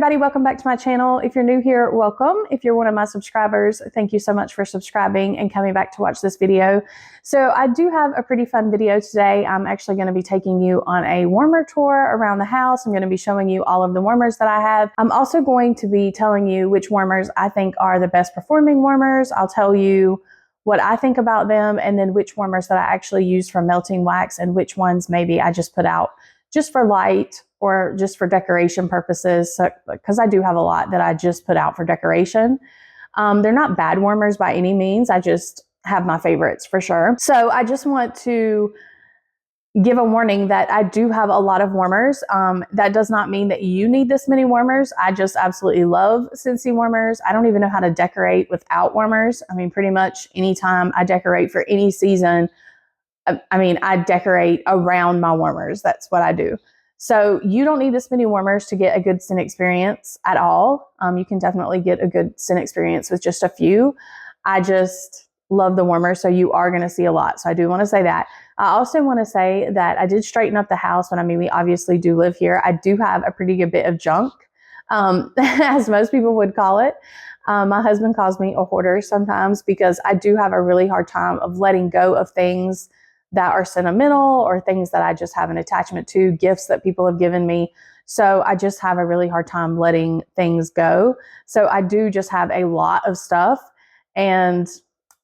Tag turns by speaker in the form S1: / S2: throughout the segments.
S1: everybody, welcome back to my channel. If you're new here, welcome. If you're one of my subscribers, thank you so much for subscribing and coming back to watch this video. So I do have a pretty fun video today. I'm actually going to be taking you on a warmer tour around the house. I'm going to be showing you all of the warmers that I have. I'm also going to be telling you which warmers I think are the best performing warmers. I'll tell you what I think about them, and then which warmers that I actually use for melting wax and which ones maybe I just put out just for light or just for decoration purposes, because I do have a lot that I just put out for decoration. They're not bad warmers by any means. I just have my favorites for sure. So I just want to give a warning that I do have a lot of warmers. That does not mean that you need this many warmers. I just absolutely love Scentsy warmers. I don't even know how to decorate without warmers. I mean, pretty much anytime I decorate for any season, I decorate around my warmers. That's what I do. So you don't need this many warmers to get a good scent experience at all. You can definitely get a good scent experience with just a few. I just love the warmers, so you are going to see a lot. So I do want to say that. I also want to say that I did straighten up the house. But I mean, we obviously do live here. I do have a pretty good bit of junk, as most people would call it. My husband calls me a hoarder sometimes because I do have a really hard time of letting go of things that are sentimental or things that I just have an attachment to, gifts that people have given me. So I just have a really hard time letting things go. So I do just have a lot of stuff, and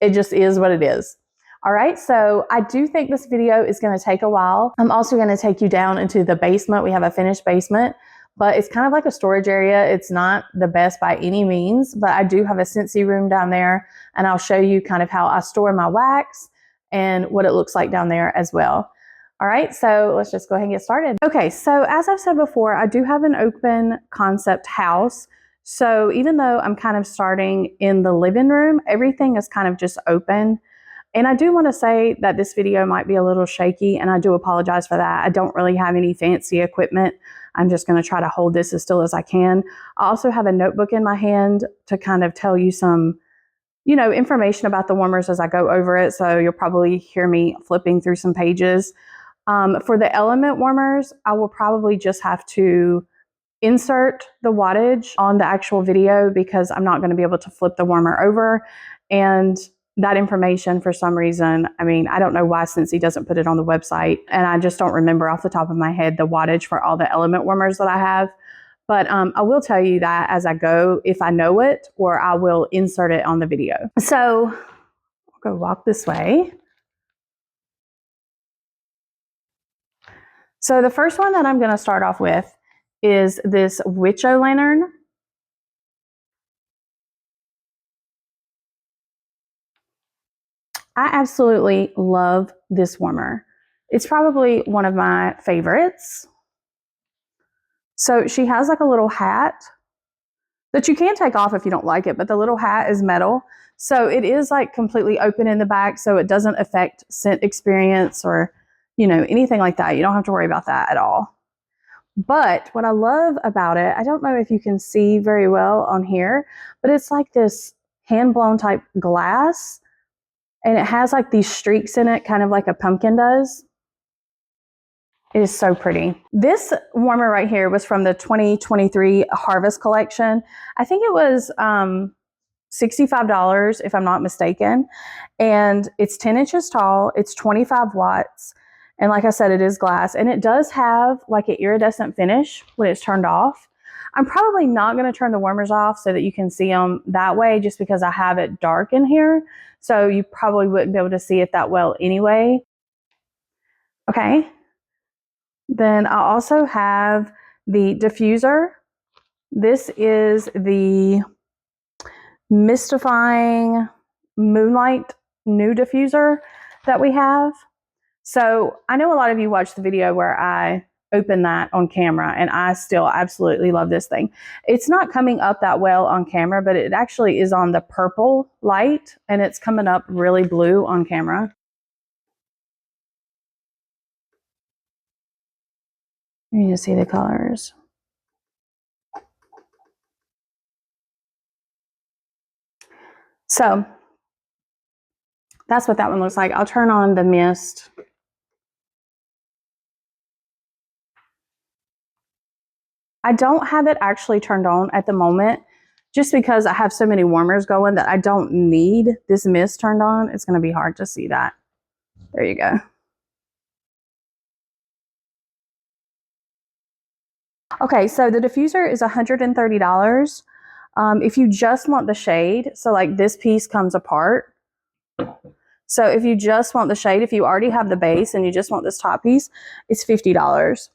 S1: it just is what it is. All right, so I do think this video is going to take a while. I'm also going to take you down into the basement. We have a finished basement, but it's kind of like a storage area. It's not the best by any means, but I do have a Scentsy room down there, and I'll show you kind of how I store my wax and what it looks like down there as well. All right, so let's just go ahead and get started. Okay, so as I've said before, I do have an open concept house. So even though I'm kind of starting in the living room, everything is kind of just open. And I do want to say that this video might be a little shaky, and I do apologize for that. I don't really have any fancy equipment. I'm just going to try to hold this as still as I can. I also have a notebook in my hand to kind of tell you some information about the warmers as I go over it. So you'll probably hear me flipping through some pages. For the element warmers, I will probably just have to insert the wattage on the actual video because I'm not going to be able to flip the warmer over. And that information, for some reason, I don't know why Scentsy doesn't put it on the website. And I just don't remember off the top of my head the wattage for all the element warmers that I have. But I will tell you that as I go, if I know it, or I will insert it on the video. So I'll go walk this way. So the first one that I'm going to start off with is this witch-o-lantern. I absolutely love this warmer. It's probably one of my favorites. So she has like a little hat that you can take off if you don't like it, but the little hat is metal. So it is like completely open in the back, so it doesn't affect scent experience or, anything like that. You don't have to worry about that at all. But what I love about it, I don't know if you can see very well on here, but it's like this hand-blown type glass, and it has like these streaks in it, kind of like a pumpkin does. It is so pretty. This warmer right here was from the 2023 Harvest collection. I think it was $65 if I'm not mistaken. And it's 10 inches tall. It's 25 watts. And like I said, it is glass. And it does have like an iridescent finish when it's turned off. I'm probably not going to turn the warmers off so that you can see them that way, just because I have it dark in here. So you probably wouldn't be able to see it that well anyway. Okay. Then I also have the diffuser. This is the Mystifying Moonlight new diffuser that we have. So I know a lot of you watched the video where I opened that on camera, and I still absolutely love this thing. It's not coming up that well on camera, but it actually is on the purple light, and it's coming up really blue on camera. You can see the colors. So that's what that one looks like. I'll turn on the mist. I don't have it actually turned on at the moment just because I have so many warmers going that I don't need this mist turned on. It's going to be hard to see that. There you go. Okay, so the diffuser is $130. If you just want the shade, so like this piece comes apart. So if you just want the shade, if you already have the base and you just want this top piece, it's $50.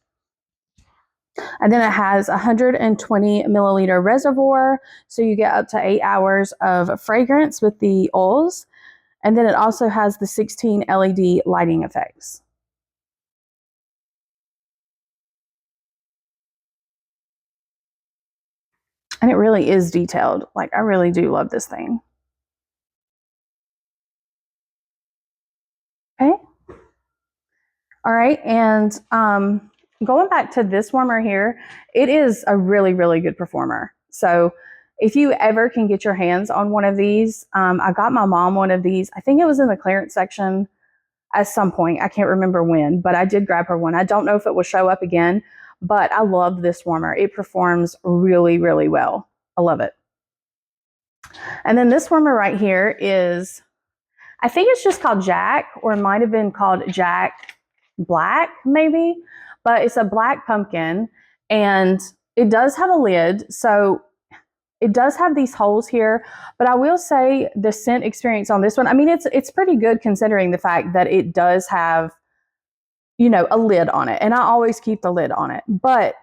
S1: And then it has a 120 milliliter reservoir, so you get up to 8 hours of fragrance with the oils. And then it also has the 16 LED lighting effects. And it really is detailed. Like, I really do love this thing. Okay. All right, and going back to this warmer here, it is a really, really good performer. So if you ever can get your hands on one of these, I got my mom one of these. I think it was in the clearance section at some point. I can't remember when, but I did grab her one. I don't know if it will show up again, but I love this warmer. It performs really, really well. I love it. And then this warmer right here is, I think it's just called Jack, or it might have been called Jack Black, maybe, but it's a black pumpkin, and it does have a lid, so it does have these holes here. But I will say the scent experience on this one, I mean, it's pretty good considering the fact that it does have, you know, a lid on it, and I always keep the lid on it. But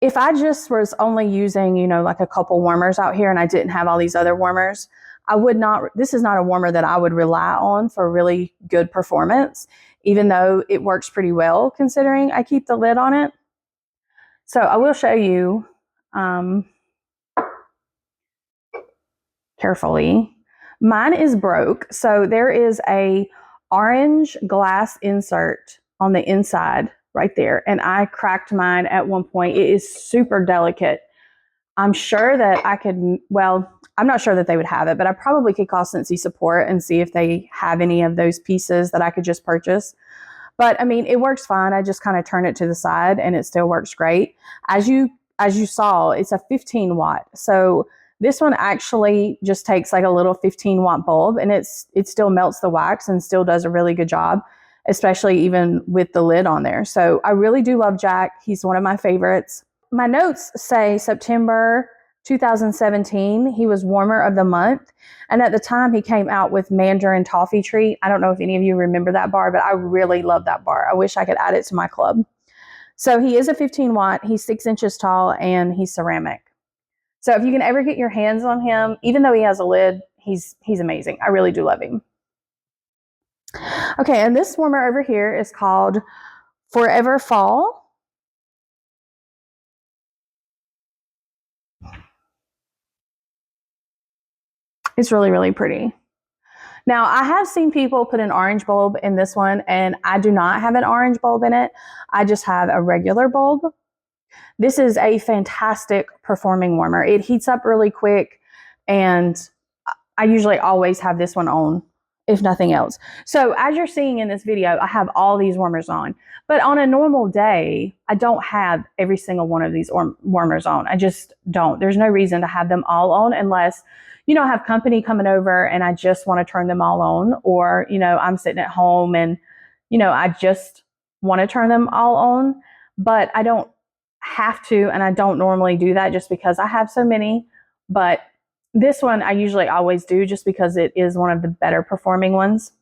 S1: if I just was only using, you know, like a couple warmers out here and I didn't have all these other warmers, I would not, this is not a warmer that I would rely on for really good performance, even though it works pretty well considering I keep the lid on it. So I will show you carefully. Mine is broke. So there is a orange glass insert on the inside right there. And I cracked mine at one point. It is super delicate. I'm sure that I could, well, I'm not sure that they would have it, but I probably could call Scentsy support and see if they have any of those pieces that I could just purchase. But I mean, it works fine. I just kind of turn it to the side and it still works great. As you saw, it's a 15 watt. So this one actually just takes like a little 15 watt bulb, and it still melts the wax and still does a really good job, especially even with the lid on there. So I really do love Jack. He's one of my favorites. My notes say September 2017, he was warmer of the month. And at the time he came out with Mandarin Toffee Treat. I don't know if any of you remember that bar, but I really love that bar. I wish I could add it to my club. So he is a 15 watt, he's 6 inches tall, and he's ceramic. So if you can ever get your hands on him, even though he has a lid, he's amazing. I really do love him. Okay, and this warmer over here is called Forever Fall. It's really, really pretty. Now, I have seen people put an orange bulb in this one, and I do not have an orange bulb in it. I just have a regular bulb. This is a fantastic performing warmer. It heats up really quick, and I usually always have this one on, if nothing else. So as you're seeing in this video, I have all these warmers on. But on a normal day, I don't have every single one of these warmers on. I just don't. There's no reason to have them all on unless, you know, I have company coming over and I just want to turn them all on, or, you know, I'm sitting at home and, you know, I just want to turn them all on, but I don't have to, and I don't normally do that just because I have so many. But this one I usually always do just because it is one of the better performing ones.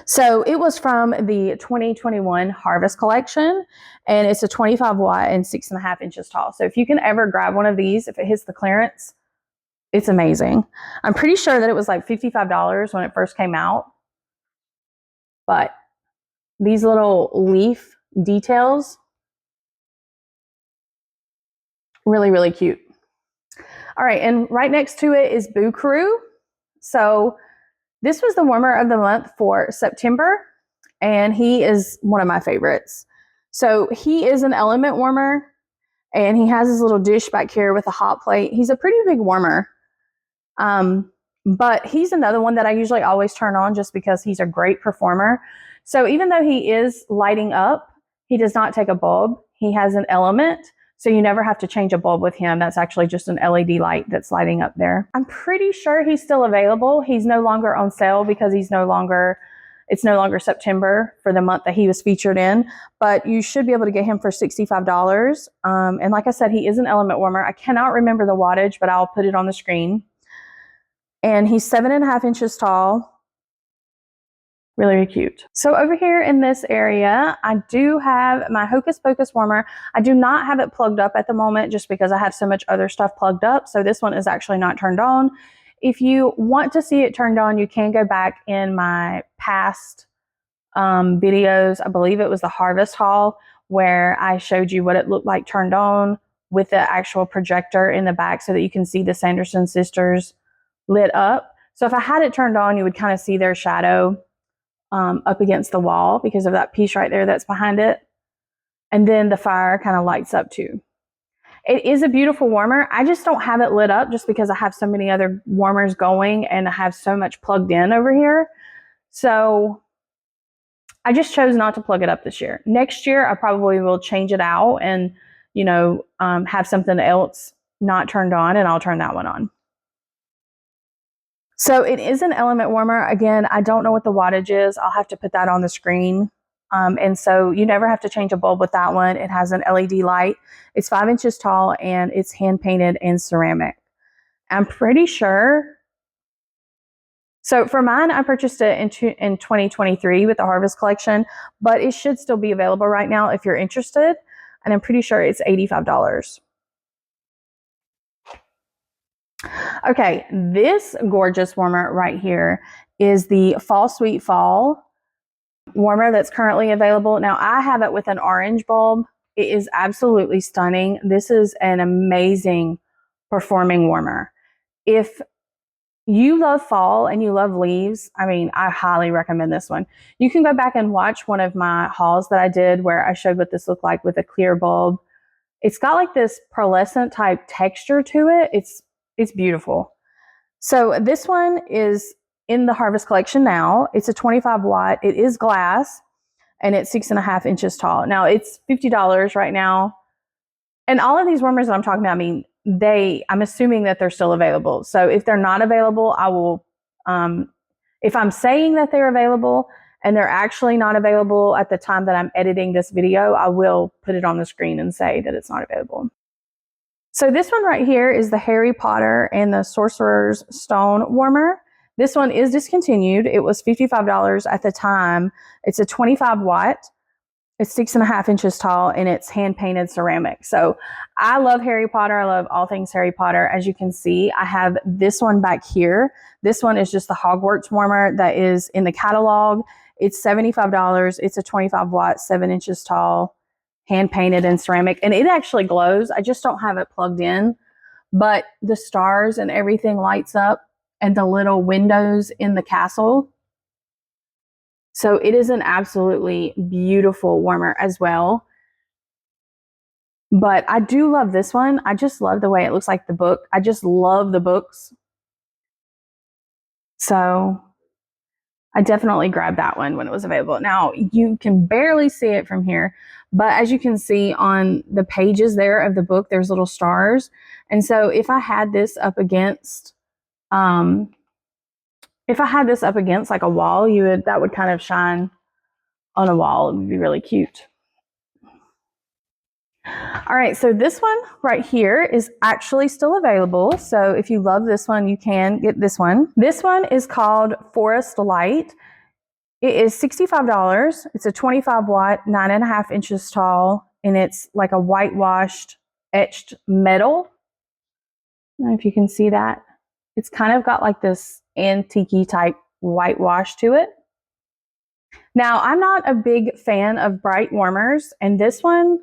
S1: So it was from the 2021 Harvest Collection, and it's a 25 watt and 6.5 inches tall. So if you can ever grab one of these, if it hits the clearance, it's amazing. I'm pretty sure that it was like $55 when it first came out. But these little leaf details, really, really cute. All right, and right next to it is Boo Crew. So this was the warmer of the month for September, and he is one of my favorites. So he is an element warmer, and he has his little dish back here with a hot plate. He's a pretty big warmer. But he's another one that I usually always turn on just because he's a great performer. So even though he is lighting up, he does not take a bulb. He has an element, so you never have to change a bulb with him. That's actually just an LED light that's lighting up there. I'm pretty sure he's still available. He's no longer on sale because it's no longer September for the month that he was featured in, but you should be able to get him for $65. And like I said, he is an element warmer. I cannot remember the wattage, but I'll put it on the screen. And he's 7.5 inches tall. Really, really cute. So over here in this area, I do have my Hocus Pocus warmer. I do not have it plugged up at the moment just because I have so much other stuff plugged up. So this one is actually not turned on. If you want to see it turned on, you can go back in my past videos. I believe it was the harvest haul where I showed you what it looked like turned on with the actual projector in the back so that you can see the Sanderson sisters lit up. So if I had it turned on, you would kind of see their shadow up against the wall because of that piece right there that's behind it. And then the fire kind of lights up too. It is a beautiful warmer. I just don't have it lit up just because I have so many other warmers going and I have so much plugged in over here. So I just chose not to plug it up this year. Next year, I probably will change it out and, have something else not turned on, and I'll turn that one on. So it is an element warmer. Again, I don't know what the wattage is. I'll have to put that on the screen. And so you never have to change a bulb with that one. It has an LED light. It's 5 inches tall and it's hand painted in ceramic. I'm pretty sure. So for mine, I purchased it in 2023 with the Harvest Collection, but it should still be available right now if you're interested. And I'm pretty sure it's $85. Okay, this gorgeous warmer right here is the Fall Sweet Fall warmer that's currently available. Now, I have it with an orange bulb. It is absolutely stunning. This is an amazing performing warmer. If you love fall and you love leaves, I highly recommend this one. You can go back and watch one of my hauls that I did where I showed what this looked like with a clear bulb. It's got like this pearlescent type texture to it. It's beautiful. So this one is in the Harvest Collection now. It's a 25 watt. It is glass and it's 6.5 inches tall. Now it's $50 right now. And all of these warmers that I'm talking about, I'm assuming that they're still available. So if they're not available, I will, if I'm saying that they're available and they're actually not available at the time that I'm editing this video, I will put it on the screen and say that it's not available. So this one right here is the Harry Potter and the Sorcerer's Stone warmer. This one is discontinued. It was $55 at the time. It's a 25 watt. It's 6.5 inches tall and it's hand painted ceramic. So I love Harry Potter. I love all things Harry Potter. As you can see, I have this one back here. This one is just the Hogwarts warmer that is in the catalog. It's $75. It's a 25 watt, 7 inches tall, hand painted in ceramic, and it actually glows. I just don't have it plugged in, but the stars and everything lights up and the little windows in the castle. So it is an absolutely beautiful warmer as well. But I do love this one. I just love the way it looks like the book. I just love the books. So I definitely grabbed that one when it was available. Now, you can barely see it from here, but as you can see on the pages there of the book, there's little stars. And so if I had this up against like a wall, that would kind of shine on a wall. It would be really cute. All right, so this one right here is actually still available. So if you love this one, you can get this one. This one is called Forest Light. It is $65. It's a 25 watt, 9.5 inches tall, and it's like a whitewashed, etched metal. I don't know if you can see that. It's kind of got like this antique type whitewash to it. Now, I'm not a big fan of bright warmers, and this one,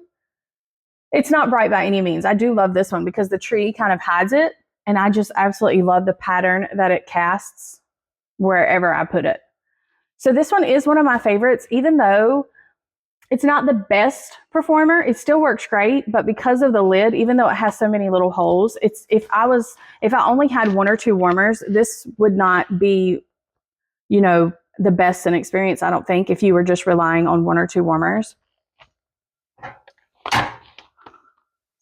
S1: it's not bright by any means. I do love this one because the tree kind of hides it, and I just absolutely love the pattern that it casts wherever I put it. So this one is one of my favorites, even though it's not the best performer. It still works great, but because of the lid, even though it has so many little holes, if I only had one or two warmers, this would not be, the best scent experience, I don't think, if you were just relying on one or two warmers.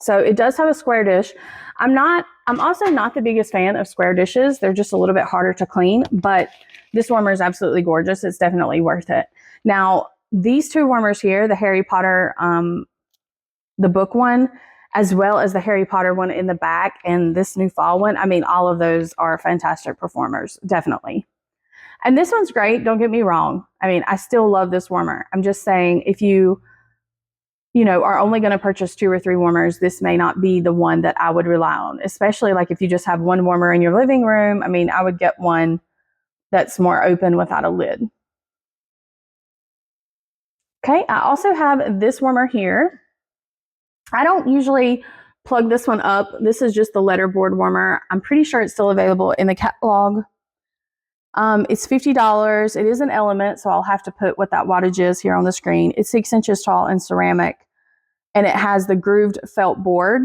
S1: So it does have a square dish. I'm also not the biggest fan of square dishes. They're just a little bit harder to clean, but this warmer is absolutely gorgeous. It's definitely worth it. Now, these two warmers here, the Harry Potter, the book one, as well as the Harry Potter one in the back and this new fall one, I mean, all of those are fantastic performers, definitely. And this one's great, don't get me wrong. I mean, I still love this warmer. I'm just saying, if you are only going to purchase 2 or 3 warmers, this may not be the one that I would rely on, especially like if you just have one warmer in your living room. I mean, I would get one that's more open without a lid. Okay, I also have this warmer here. I don't usually plug this one up. This is just the letterboard warmer. I'm pretty sure it's still available in the catalog. It's $50. It is an Element, so I'll have to put what that wattage is here on the screen. It's 6 inches tall and ceramic, and it has the grooved felt board,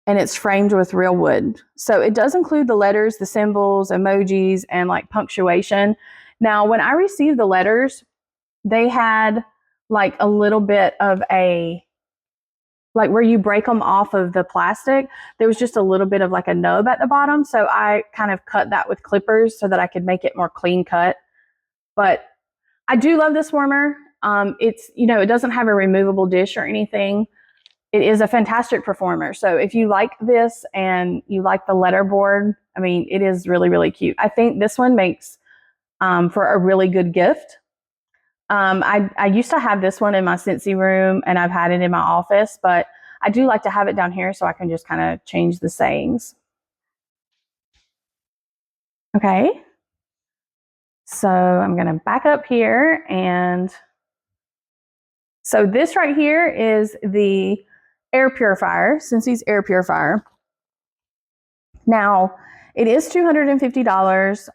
S1: and it's framed with real wood. So it does include the letters, the symbols, emojis, and like punctuation. Now, when I received the letters, they had like a little bit of a, like where you break them off of the plastic, there was just a little bit of like a nub at the bottom. So I kind of cut that with clippers so that I could make it more clean cut. But I do love this warmer. It's, it doesn't have a removable dish or anything. It is a fantastic performer. So if you like this and you like the letterboard, I mean, it is really, really cute. I think this one makes for a really good gift. I used to have this one in my Scentsy room, and I've had it in my office, but I do like to have it down here so I can just kind of change the sayings. Okay. So I'm going to back up here, and so this right here is the air purifier, Scentsy's air purifier. Now, it is $250,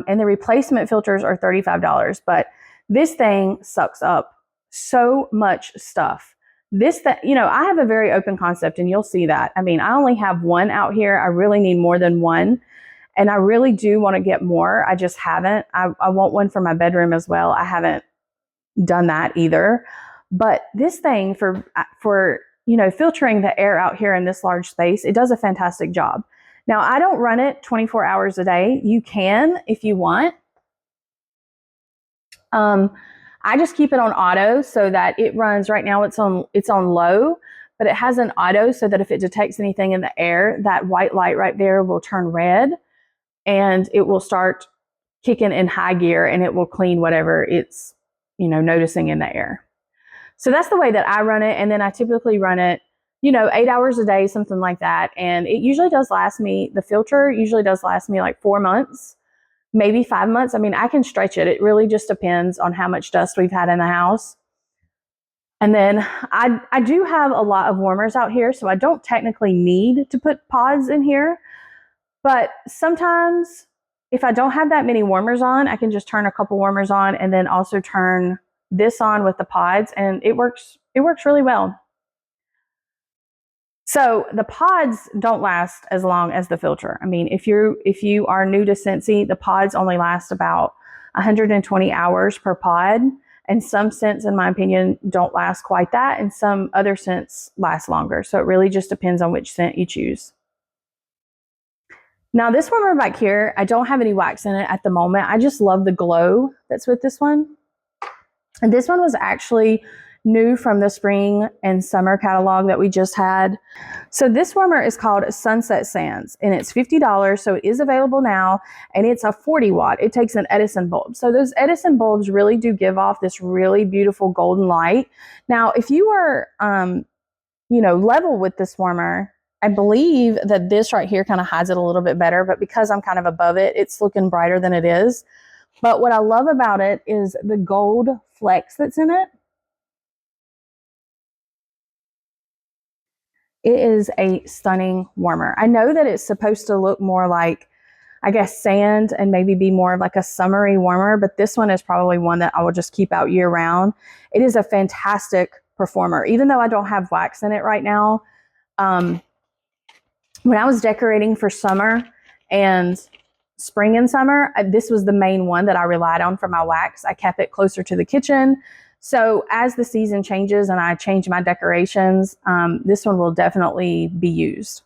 S1: and the replacement filters are $35, but this thing sucks up so much stuff. I have a very open concept, and you'll see that. I mean, I only have one out here. I really need more than one, and I really do want to get more. I just haven't. I want one for my bedroom as well. I haven't done that either. But this thing for filtering the air out here in this large space, it does a fantastic job. Now, I don't run it 24 hours a day. You can if you want. I just keep it on auto so that it runs. Right now it's on low, but it has an auto so that if it detects anything in the air, that white light right there will turn red, and it will start kicking in high gear, and it will clean whatever it's, noticing in the air. So that's the way that I run it. And then I typically run it, 8 hours a day, something like that. And it usually does last me, the filter usually does last me like 4 months. Maybe 5 months. I mean, I can stretch it. It really just depends on how much dust we've had in the house. And then I do have a lot of warmers out here, so I don't technically need to put pods in here. But sometimes if I don't have that many warmers on, I can just turn a couple warmers on and then also turn this on with the pods, and it works really well. So the pods don't last as long as the filter. I mean, if you are new to Scentsy, the pods only last about 120 hours per pod. And some scents, in my opinion, don't last quite that. And some other scents last longer. So it really just depends on which scent you choose. Now this warmer back here, I don't have any wax in it at the moment. I just love the glow that's with this one. And this one was actually new from the spring and summer catalog that we just had. So this warmer is called Sunset Sands, and it's $50. So it is available now, and it's a 40 watt. It takes an Edison bulb. So those Edison bulbs really do give off this really beautiful golden light. Now, if you are, level with this warmer, I believe that this right here kind of hides it a little bit better, but because I'm kind of above it, it's looking brighter than it is. But what I love about it is the gold flecks that's in it. It is a stunning warmer. I know that it's supposed to look more like, I guess, sand and maybe be more of like a summery warmer, but this one is probably one that I will just keep out year round. It is a fantastic performer, even though I don't have wax in it right now. When I was decorating for summer and spring and summer, this was the main one that I relied on for my wax. I kept it closer to the kitchen So as the season changes and I change my decorations, this one will definitely be used.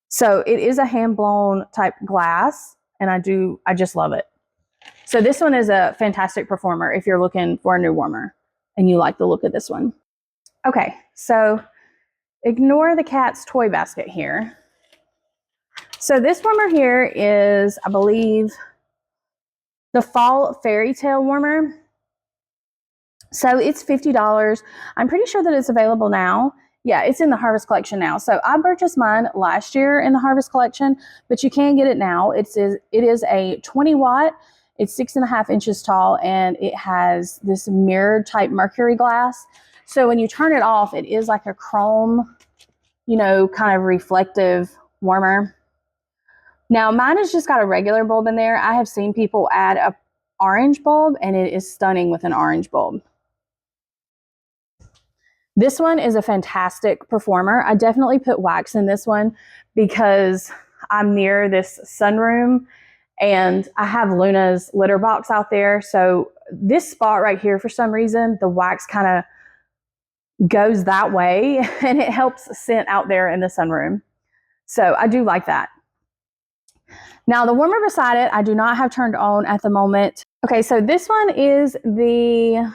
S1: So it is a hand blown type glass, and I just love it. So this one is a fantastic performer if you're looking for a new warmer and you like the look of this one. Okay, so ignore the cat's toy basket here. So this warmer here is, I believe, the Fall Fairy Tale warmer. So it's $50. I'm pretty sure that it's available now. Yeah, it's in the Harvest Collection now. So I purchased mine last year in the Harvest Collection, but you can get it now. It is a 20 watt. It's 6.5 inches tall, and it has this mirrored type mercury glass. So when you turn it off, it is like a chrome, kind of reflective warmer. Now mine has just got a regular bulb in there. I have seen people add a orange bulb, and it is stunning with an orange bulb. This one is a fantastic performer. I definitely put wax in this one because I'm near this sunroom and I have Luna's litter box out there. So this spot right here, for some reason, the wax kind of goes that way and it helps scent out there in the sunroom. So I do like that. Now the warmer beside it, I do not have turned on at the moment. Okay, so this one is the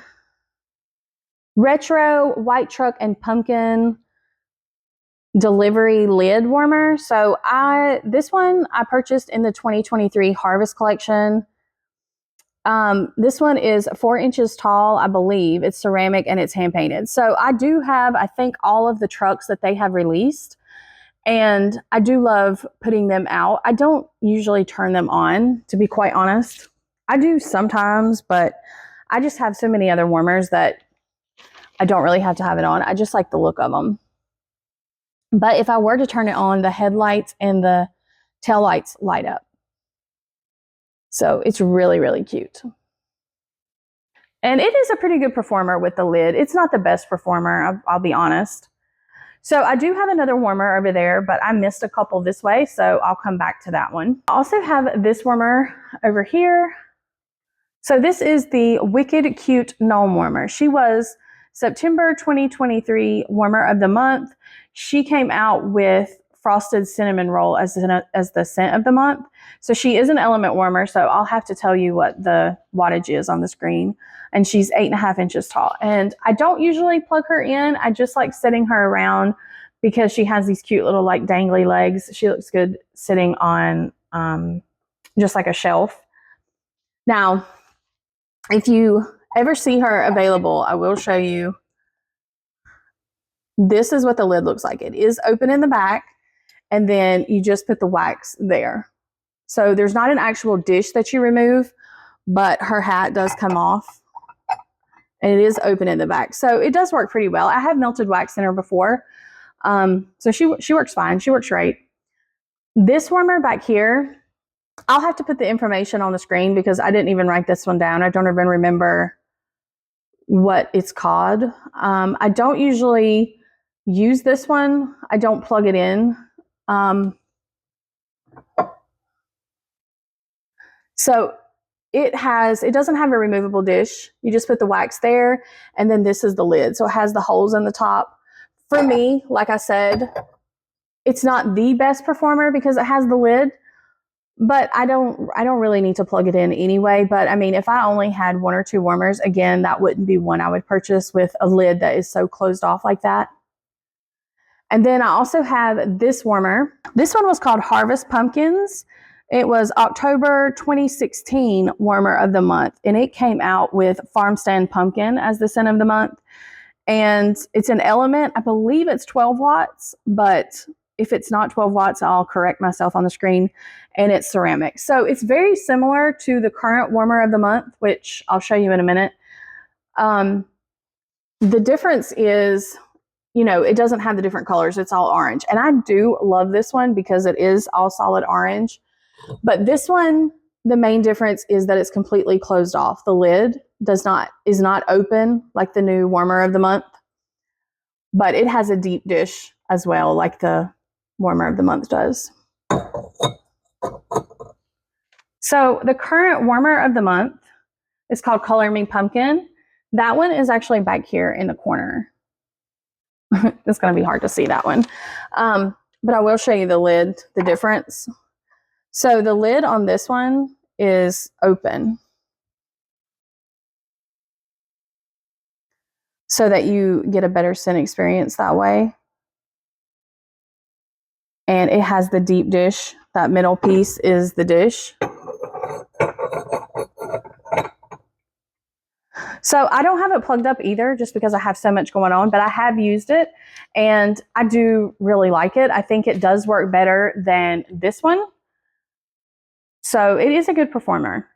S1: Retro White Truck and Pumpkin Delivery Lid Warmer. So this one I purchased in the 2023 Harvest Collection. This one is 4 inches tall, I believe. It's ceramic and it's hand painted. So I do have, I think, all of the trucks that they have released. And I do love putting them out. I don't usually turn them on, to be quite honest. I do sometimes, but I just have so many other warmers that I don't really have to have it on. I just like the look of them. But if I were to turn it on, the headlights and the tail lights light up. So it's really, really cute. And it is a pretty good performer with the lid. It's not the best performer, I'll be honest. So I do have another warmer over there, but I missed a couple this way, so I'll come back to that one. I also have this warmer over here. So this is the Wicked Cute Gnome Warmer. She was September 2023 Warmer of the Month. She came out with Frosted Cinnamon Roll as the scent of the month. So she is an element warmer, so I'll have to tell you what the wattage is on the screen. And she's 8.5 inches tall. And I don't usually plug her in. I just like sitting her around because she has these cute little like dangly legs. She looks good sitting on just like a shelf. Now, if you ever see her available, I will show you. This is what the lid looks like. It is open in the back, and then you just put the wax there. So there's not an actual dish that you remove, but her hat does come off, and it is open in the back. So it does work pretty well. I have melted wax in her before, so she works fine. She works great. This warmer back here, I'll have to put the information on the screen because I didn't even write this one down. I don't even remember what it's called. I don't usually use this one. I don't plug it in. So it doesn't have a removable dish. You just put the wax there, and then this is the lid. So it has the holes in the top. For me, like I said, it's not the best performer because it has the lid, but I don't really need to plug it in anyway. But I mean, if I only had one or two warmers, again, that wouldn't be one I would purchase with a lid that is so closed off like that. And then I also have this warmer. This one was called Harvest Pumpkins. It was October 2016 Warmer of the Month, and it came out with Farm Stand Pumpkin as the scent of the month. And it's an element. I believe it's 12 watts, but if it's not 12 watts, I'll correct myself on the screen. And it's ceramic. So it's very similar to the current Warmer of the Month, which I'll show you in a minute. The difference is, it doesn't have the different colors. It's all orange. And I do love this one because it is all solid orange. But this one, the main difference is that it's completely closed off. The lid is not open like the new Warmer of the Month, but it has a deep dish as well, like the Warmer of the Month does. So the current Warmer of the Month is called Color Me Pumpkin. That one is actually back here in the corner. It's going to be hard to see that one. But I will show you the lid, the difference. So the lid on this one is open, so that you get a better scent experience that way. And it has the deep dish. That middle piece is the dish. So I don't have it plugged up either, just because I have so much going on, but I have used it and I do really like it. I think it does work better than this one. So it is a good performer.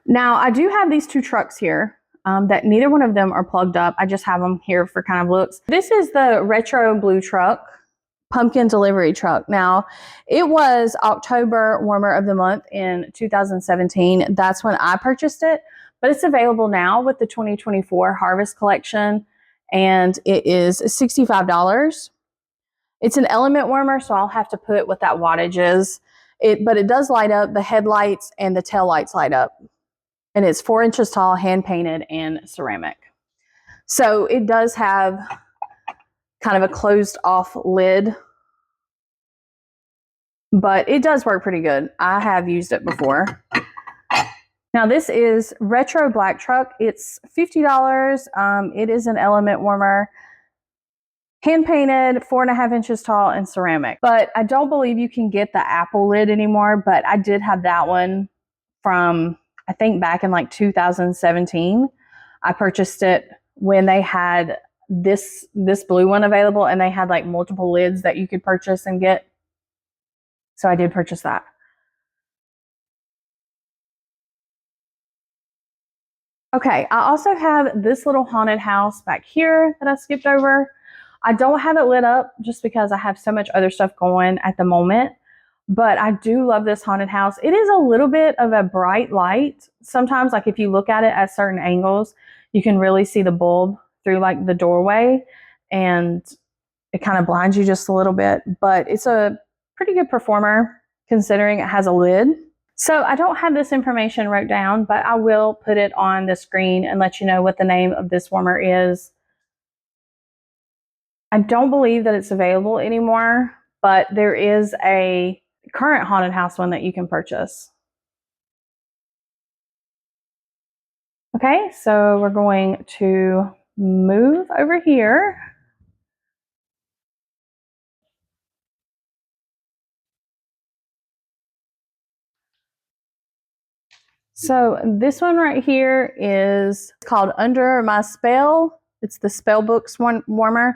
S1: Now I do have these two trucks here that neither one of them are plugged up. I just have them here for kind of looks. This is the retro blue truck, pumpkin delivery truck. Now, it was October warmer of the month in 2017. That's when I purchased it, but it's available now with the 2024 Harvest Collection, and it is $65. It's an element warmer, so I'll have to put what that wattage is. But it does light up. The headlights and the tail lights light up, and it's 4 inches tall, hand painted, and ceramic. So it does have kind of a closed off lid, but it does work pretty good. I have used it before. Now this is retro black truck. It's $50. It is an element warmer, hand painted, 4.5 inches tall, and ceramic. But I don't believe you can get the apple lid anymore, but I did have that one from, I think, back in like 2017. I purchased it when they had this blue one available, and they had like multiple lids that you could purchase and get. So I did purchase that. Okay, I also have this little haunted house back here that I skipped over. I don't have it lit up just because I have so much other stuff going at the moment, but I do love this haunted house. It is a little bit of a bright light. Sometimes, like if you look at it at certain angles, you can really see the bulb through like the doorway, and it kind of blinds you just a little bit, but it's a pretty good performer considering it has a lid. So I don't have this information wrote down, but I will put it on the screen and let you know what the name of this warmer is. I don't believe that it's available anymore, but there is a current haunted house one that you can purchase. Okay, so we're going to move over here. So this one right here is called Under My Spell. It's the Spell Books warmer.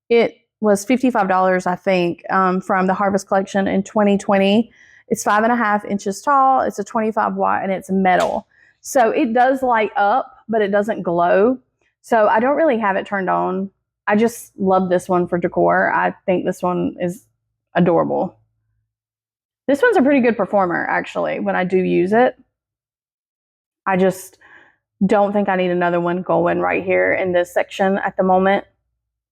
S1: It was $55, I think, from the Harvest Collection in 2020. It's 5.5 inches tall. It's a 25 watt, and it's metal. So it does light up, but it doesn't glow. So I don't really have it turned on. I just love this one for decor. I think this one is adorable. This one's a pretty good performer, actually, when I do use it. I just don't think I need another one going right here in this section at the moment,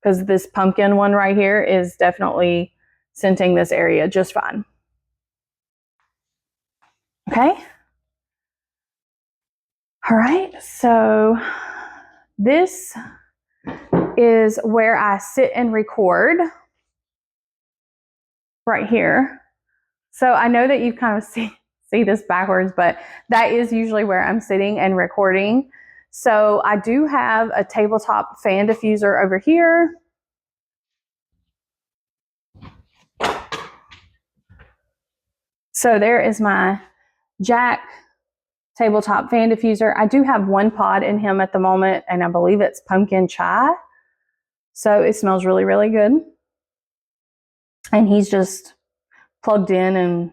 S1: because this pumpkin one right here is definitely scenting this area just fine. Okay. All right. So this is where I sit and record right here. So I know that you kind of see this backwards, but that is usually where I'm sitting and recording. So I do have a tabletop fan diffuser over here. So there is my Jack tabletop fan diffuser. I do have one pod in him at the moment, and I believe it's pumpkin chai. So it smells really, really good. And he's just plugged in, and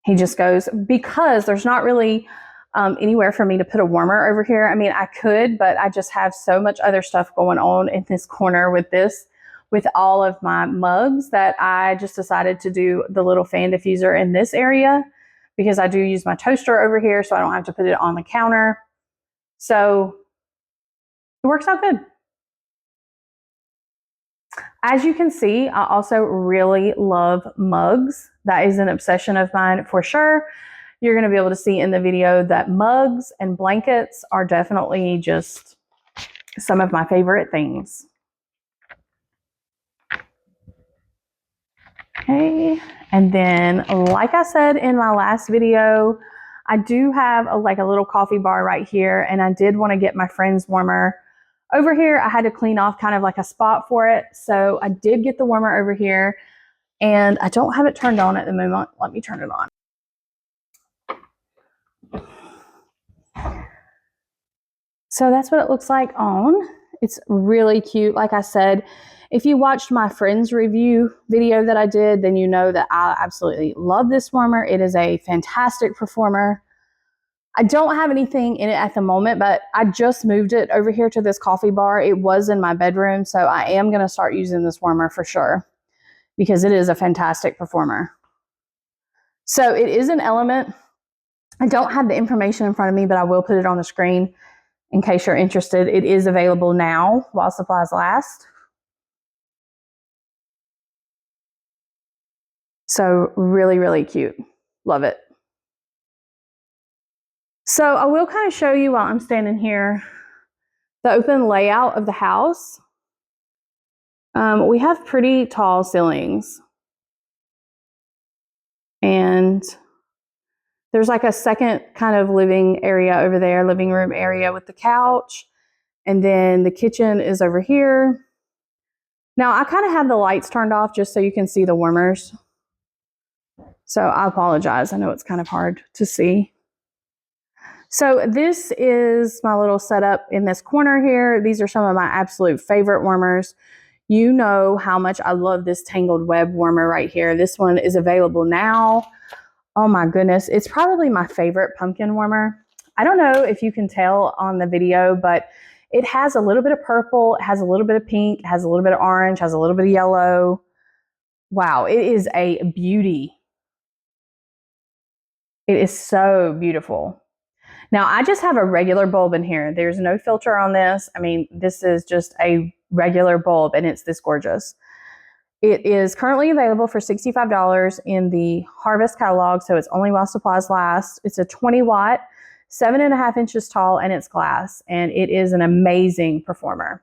S1: he just goes, because there's not really anywhere for me to put a warmer over here. I mean, I could, but I just have so much other stuff going on in this corner with all of my mugs, that I just decided to do the little fan diffuser in this area, because I do use my toaster over here, so I don't have to put it on the counter. So it works out good. As you can see, I also really love mugs. That is an obsession of mine for sure. you're going to be able to see in the video that mugs and blankets are definitely just some of my favorite things. Okay, and then like I said in my last video, I do have a little coffee bar right here, and I did want to get my friend's warmer over here. I had to clean off kind of like a spot for it, so I did get the warmer over here, and I don't have it turned on at the moment. Let me turn it on. So that's what it looks like on. It's really cute. Like I said, if you watched my friend's review video that I did, then you know that I absolutely love this warmer. It is a fantastic performer. I don't have anything in it at the moment, but I just moved it over here to this coffee bar. It was in my bedroom, so I am going to start using this warmer for sure because it is a fantastic performer. So it is an Element. I don't have the information in front of me, but I will put it on the screen in case you're interested. It is available now while supplies last. So really, really cute. Love it. So I will kind of show you while I'm standing here the open layout of the house. We have pretty tall ceilings. And there's like a second kind of living area over there, living room area with the couch. And then the kitchen is over here. Now I kind of have the lights turned off just so you can see the warmers. So I apologize. I know it's kind of hard to see. So this is my little setup in this corner here. These are some of my absolute favorite warmers. You know how much I love this Tangled Web warmer right here. This one is available now. Oh my goodness. It's probably my favorite pumpkin warmer. I don't know if you can tell on the video, but it has a little bit of purple, it has a little bit of pink, it has a little bit of orange, has a little bit of yellow. Wow, it is a beauty. It is so beautiful. Now, I just have a regular bulb in here. There's no filter on this. I mean, this is just a regular bulb, and it's this gorgeous. It is currently available for $65 in the Harvest catalog, so it's only while supplies last. It's a 20 watt, 7.5 inches tall, and it's glass, and it is an amazing performer.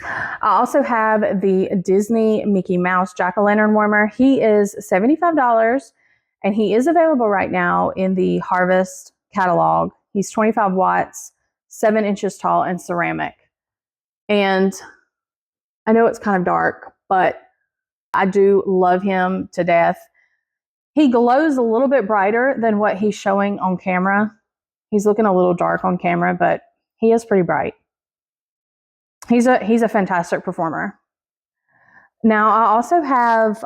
S1: I also have the Disney Mickey Mouse Jack-o'-lantern warmer. He is $75, and he is available right now in the Harvest catalog. He's 25 watts, 7 inches tall, and ceramic. And I know it's kind of dark, but I do love him to death. He glows a little bit brighter than what he's showing on camera. He's looking a little dark on camera, but he is pretty bright. He's a fantastic performer. Now, I also have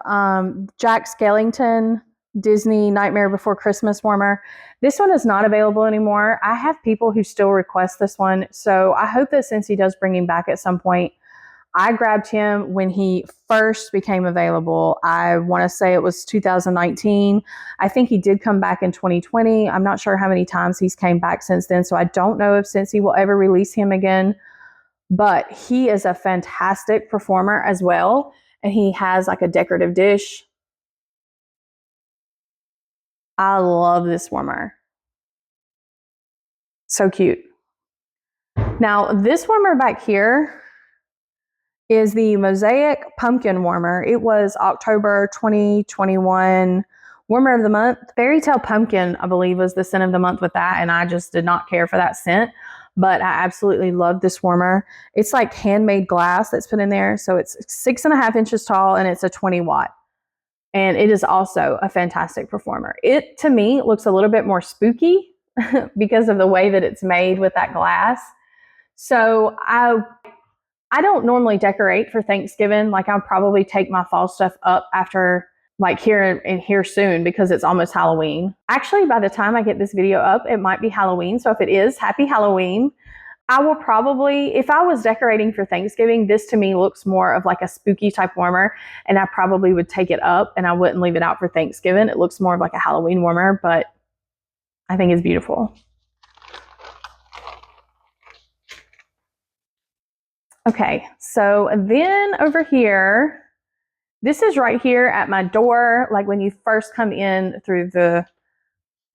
S1: Jack Skellington Disney Nightmare Before Christmas warmer. This one is not available anymore. I have people who still request this one, so I hope that Scentsy does bring him back at some point. I grabbed him when he first became available. I want to say it was 2019. I think he did come back in 2020. I'm not sure how many times he's came back since then, so I don't know if Scentsy will ever release him again, but he is a fantastic performer as well, and he has like a decorative dish. I love this warmer. So cute. Now, this warmer back here is the Mosaic Pumpkin Warmer. It was October 2021 Warmer of the Month. Fairy Tale Pumpkin, I believe, was the scent of the month with that, and I just did not care for that scent, but I absolutely love this warmer. It's like handmade glass that's put in there, so it's 6.5 inches tall, and it's a 20 watt. And it is also a fantastic performer. It, to me, looks a little bit more spooky because of the way that it's made with that glass. So I don't normally decorate for Thanksgiving. Like, I'll probably take my fall stuff up after like here soon because it's almost Halloween. Actually, by the time I get this video up, it might be Halloween. So if it is, happy Halloween. I will probably, if I was decorating for Thanksgiving, this to me looks more of like a spooky type warmer, and I probably would take it up and I wouldn't leave it out for Thanksgiving. It looks more of like a Halloween warmer, but I think it's beautiful. Okay, so then over here, this is right here at my door, like when you first come in through the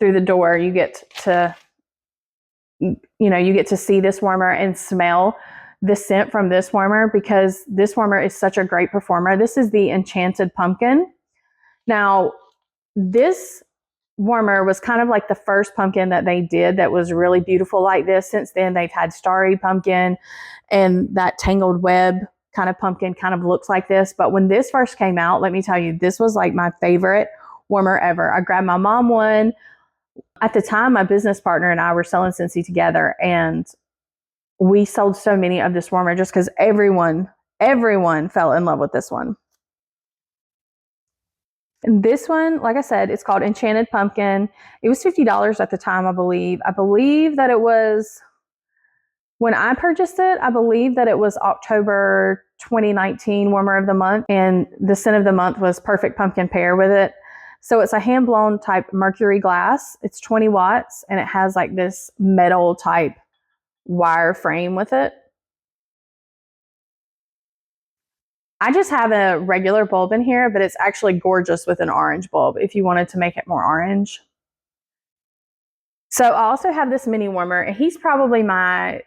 S1: through the door, you get to, you get to see this warmer and smell the scent from this warmer, because this warmer is such a great performer. This is the Enchanted Pumpkin. Now, this warmer was kind of like the first pumpkin that they did that was really beautiful like this. Since then, they've had Starry Pumpkin, and that Tangled Web kind of pumpkin kind of looks like this. But when this first came out, let me tell you, this was like my favorite warmer ever. I grabbed my mom one. At the time, my business partner and I were selling Scentsy together, and we sold so many of this warmer just because everyone fell in love with this one. And this one, like I said, it's called Enchanted Pumpkin. It was $50 at the time, I believe. I believe that it was, when I purchased it, I believe that it was October 2019 Warmer of the Month, and the scent of the month was Perfect Pumpkin Pear with it. So it's a hand-blown type mercury glass. It's 20 watts, and it has like this metal type wire frame with it. I just have a regular bulb in here, but it's actually gorgeous with an orange bulb if you wanted to make it more orange. So I also have this mini warmer, and he's probably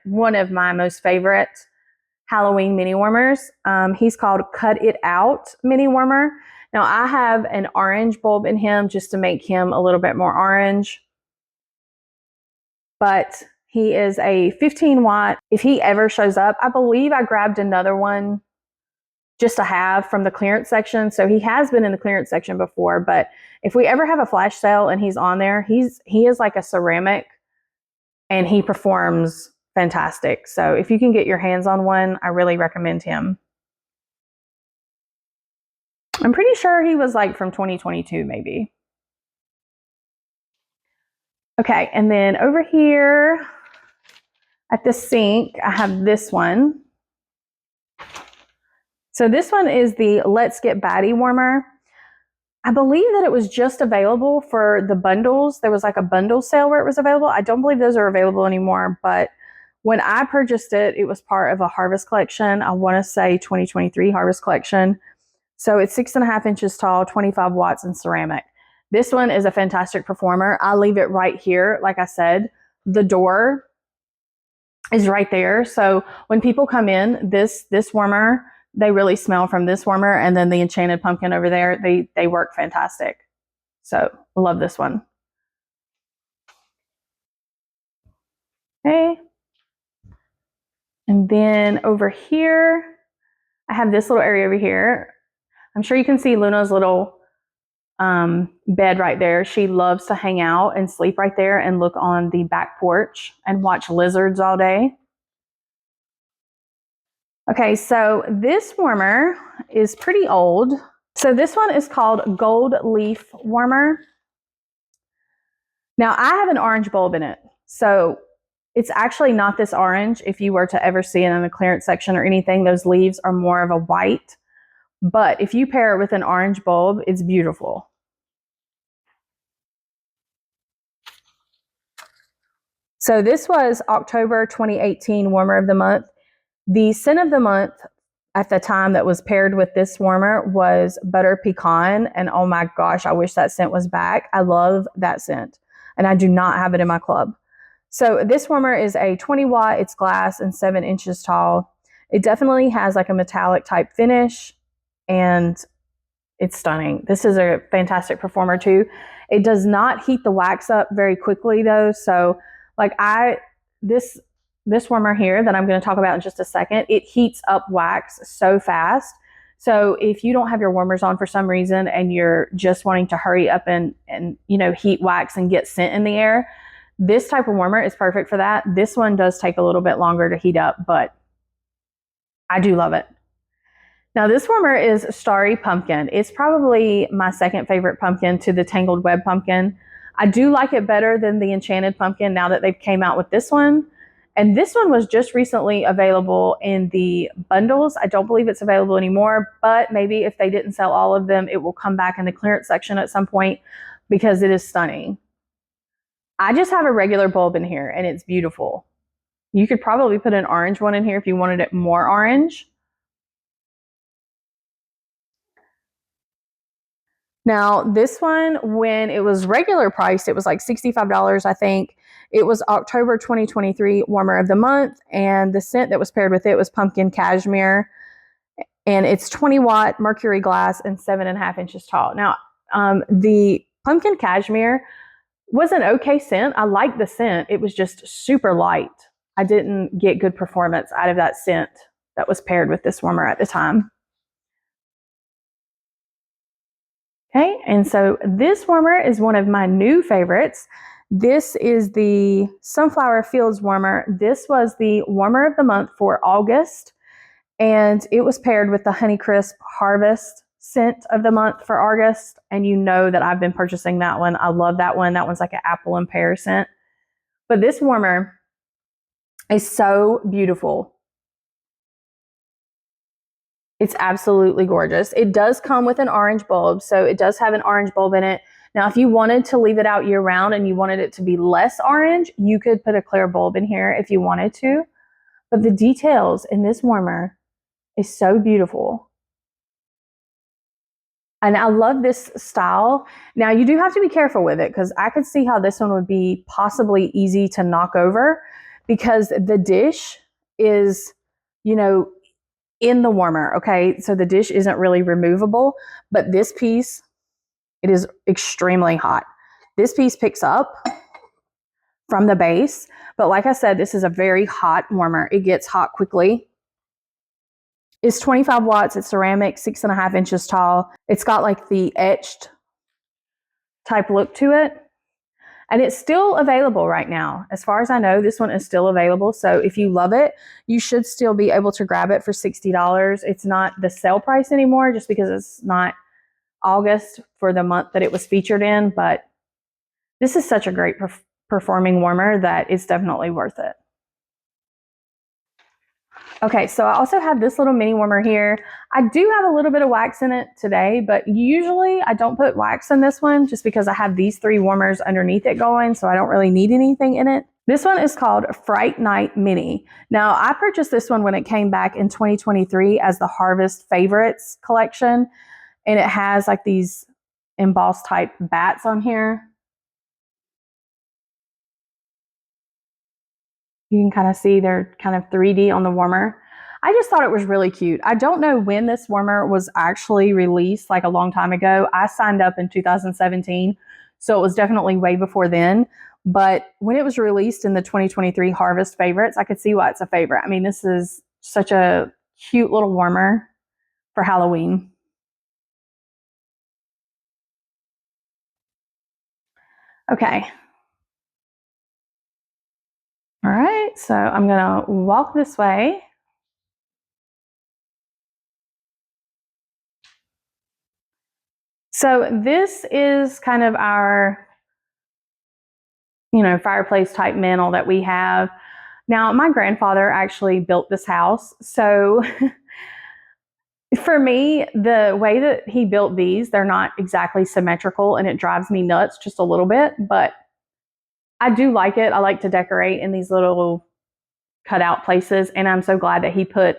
S1: one of my most favorite Halloween mini warmers. He's called Cut It Out Mini Warmer. Now, I have an orange bulb in him just to make him a little bit more orange. But he is a 15 watt. If he ever shows up, I believe I grabbed another one just to have from the clearance section. So he has been in the clearance section before, but if we ever have a flash sale and he's on there, he is like a ceramic, and he performs fantastic. So if you can get your hands on one, I really recommend him. I'm pretty sure he was like from 2022, maybe. Okay, and then over here at the sink, I have this one. So this one is the Let's Get Batty Warmer. I believe that it was just available for the bundles. There was like a bundle sale where it was available. I don't believe those are available anymore, but when I purchased it, it was part of a harvest collection. I want to say 2023 harvest collection. So it's 6.5 inches tall, 25 watts, and ceramic. This one is a fantastic performer. I leave it right here. Like I said, the door is right there. So when people come in, this warmer, they really smell from this warmer, and then the Enchanted Pumpkin over there, they work fantastic. So I love this one. Okay. And then over here, I have this little area over here. I'm sure you can see Luna's little bed right there. She loves to hang out and sleep right there and look on the back porch and watch lizards all day. Okay, so this warmer is pretty old. So this one is called Gold Leaf Warmer. Now, I have an orange bulb in it. So it's actually not this orange. If you were to ever see it in the clearance section or anything, those leaves are more of a white. But if you pair it with an orange bulb, it's beautiful. So this was October 2018 Warmer of the Month. The scent of the month at the time that was paired with this warmer was Butter Pecan. And oh my gosh, I wish that scent was back. I love that scent. And I do not have it in my club. So this warmer is a 20 watt, it's glass and 7 inches tall. It definitely has like a metallic type finish, and it's stunning. This is a fantastic performer too. It does not heat the wax up very quickly though. So like this warmer here that I'm going to talk about in just a second, it heats up wax so fast. So if you don't have your warmers on for some reason and you're just wanting to hurry up and heat wax and get scent in the air, this type of warmer is perfect for that. This one does take a little bit longer to heat up, but I do love it. Now this warmer is Starry Pumpkin. It's probably my second favorite pumpkin to the Tangled Web pumpkin. I do like it better than the Enchanted Pumpkin now that they've came out with this one. And this one was just recently available in the bundles. I don't believe it's available anymore, but maybe if they didn't sell all of them, it will come back in the clearance section at some point because it is stunning. I just have a regular bulb in here and it's beautiful. You could probably put an orange one in here if you wanted it more orange. Now, this one, when it was regular priced, it was like $65, I think. It was October 2023 Warmer of the Month, and the scent that was paired with it was pumpkin cashmere, and it's 20-watt mercury glass and 7.5 inches tall. Now, the pumpkin cashmere was an okay scent. I liked the scent. It was just super light. I didn't get good performance out of that scent that was paired with this warmer at the time. Okay, and so this warmer is one of my new favorites. This is the Sunflower Fields warmer. This was the warmer of the month for August, and it was paired with the Honeycrisp Harvest scent of the month for August. And you know that I've been purchasing that one. I love that one. That one's like an apple and pear scent. But this warmer is so beautiful. It's absolutely gorgeous. It does come with an orange bulb, so it does have an orange bulb in it. Now, if you wanted to leave it out year round and you wanted it to be less orange, you could put a clear bulb in here if you wanted to. But the details in this warmer is so beautiful. And I love this style. Now, you do have to be careful with it because I could see how this one would be possibly easy to knock over because the dish is, you know, in the warmer, okay? So the dish isn't really removable, but this piece, it is extremely hot. This piece picks up from the base, but like I said, this is a very hot warmer. It gets hot quickly. It's 25 watts, it's ceramic, 6.5 inches tall. It's got like the etched type look to it. And it's still available right now. As far as I know, this one is still available. So if you love it, you should still be able to grab it for $60. It's not the sale price anymore just because it's not August for the month that it was featured in. But this is such a great performing warmer that it's definitely worth it. Okay, so I also have this little mini warmer here. I do have a little bit of wax in it today, but usually I don't put wax in this one just because I have these 3 warmers underneath it going, so I don't really need anything in it. This one is called Fright Night Mini. Now, I purchased this one when it came back in 2023 as the Harvest Favorites collection, and it has like these embossed type bats on here. You can kind of see they're kind of 3D on the warmer. I just thought it was really cute. I don't know when this warmer was actually released, like a long time ago. I signed up in 2017, so it was definitely way before then. But when it was released in the 2023 Harvest Favorites, I could see why it's a favorite. I mean, this is such a cute little warmer for Halloween. Okay. All right, so I'm gonna walk this way. So this is kind of our, fireplace type mantle that we have. Now, my grandfather actually built this house. So for me, the way that he built these, they're not exactly symmetrical and it drives me nuts just a little bit, but I do like it. I like to decorate in these little cutout places, and I'm so glad that he put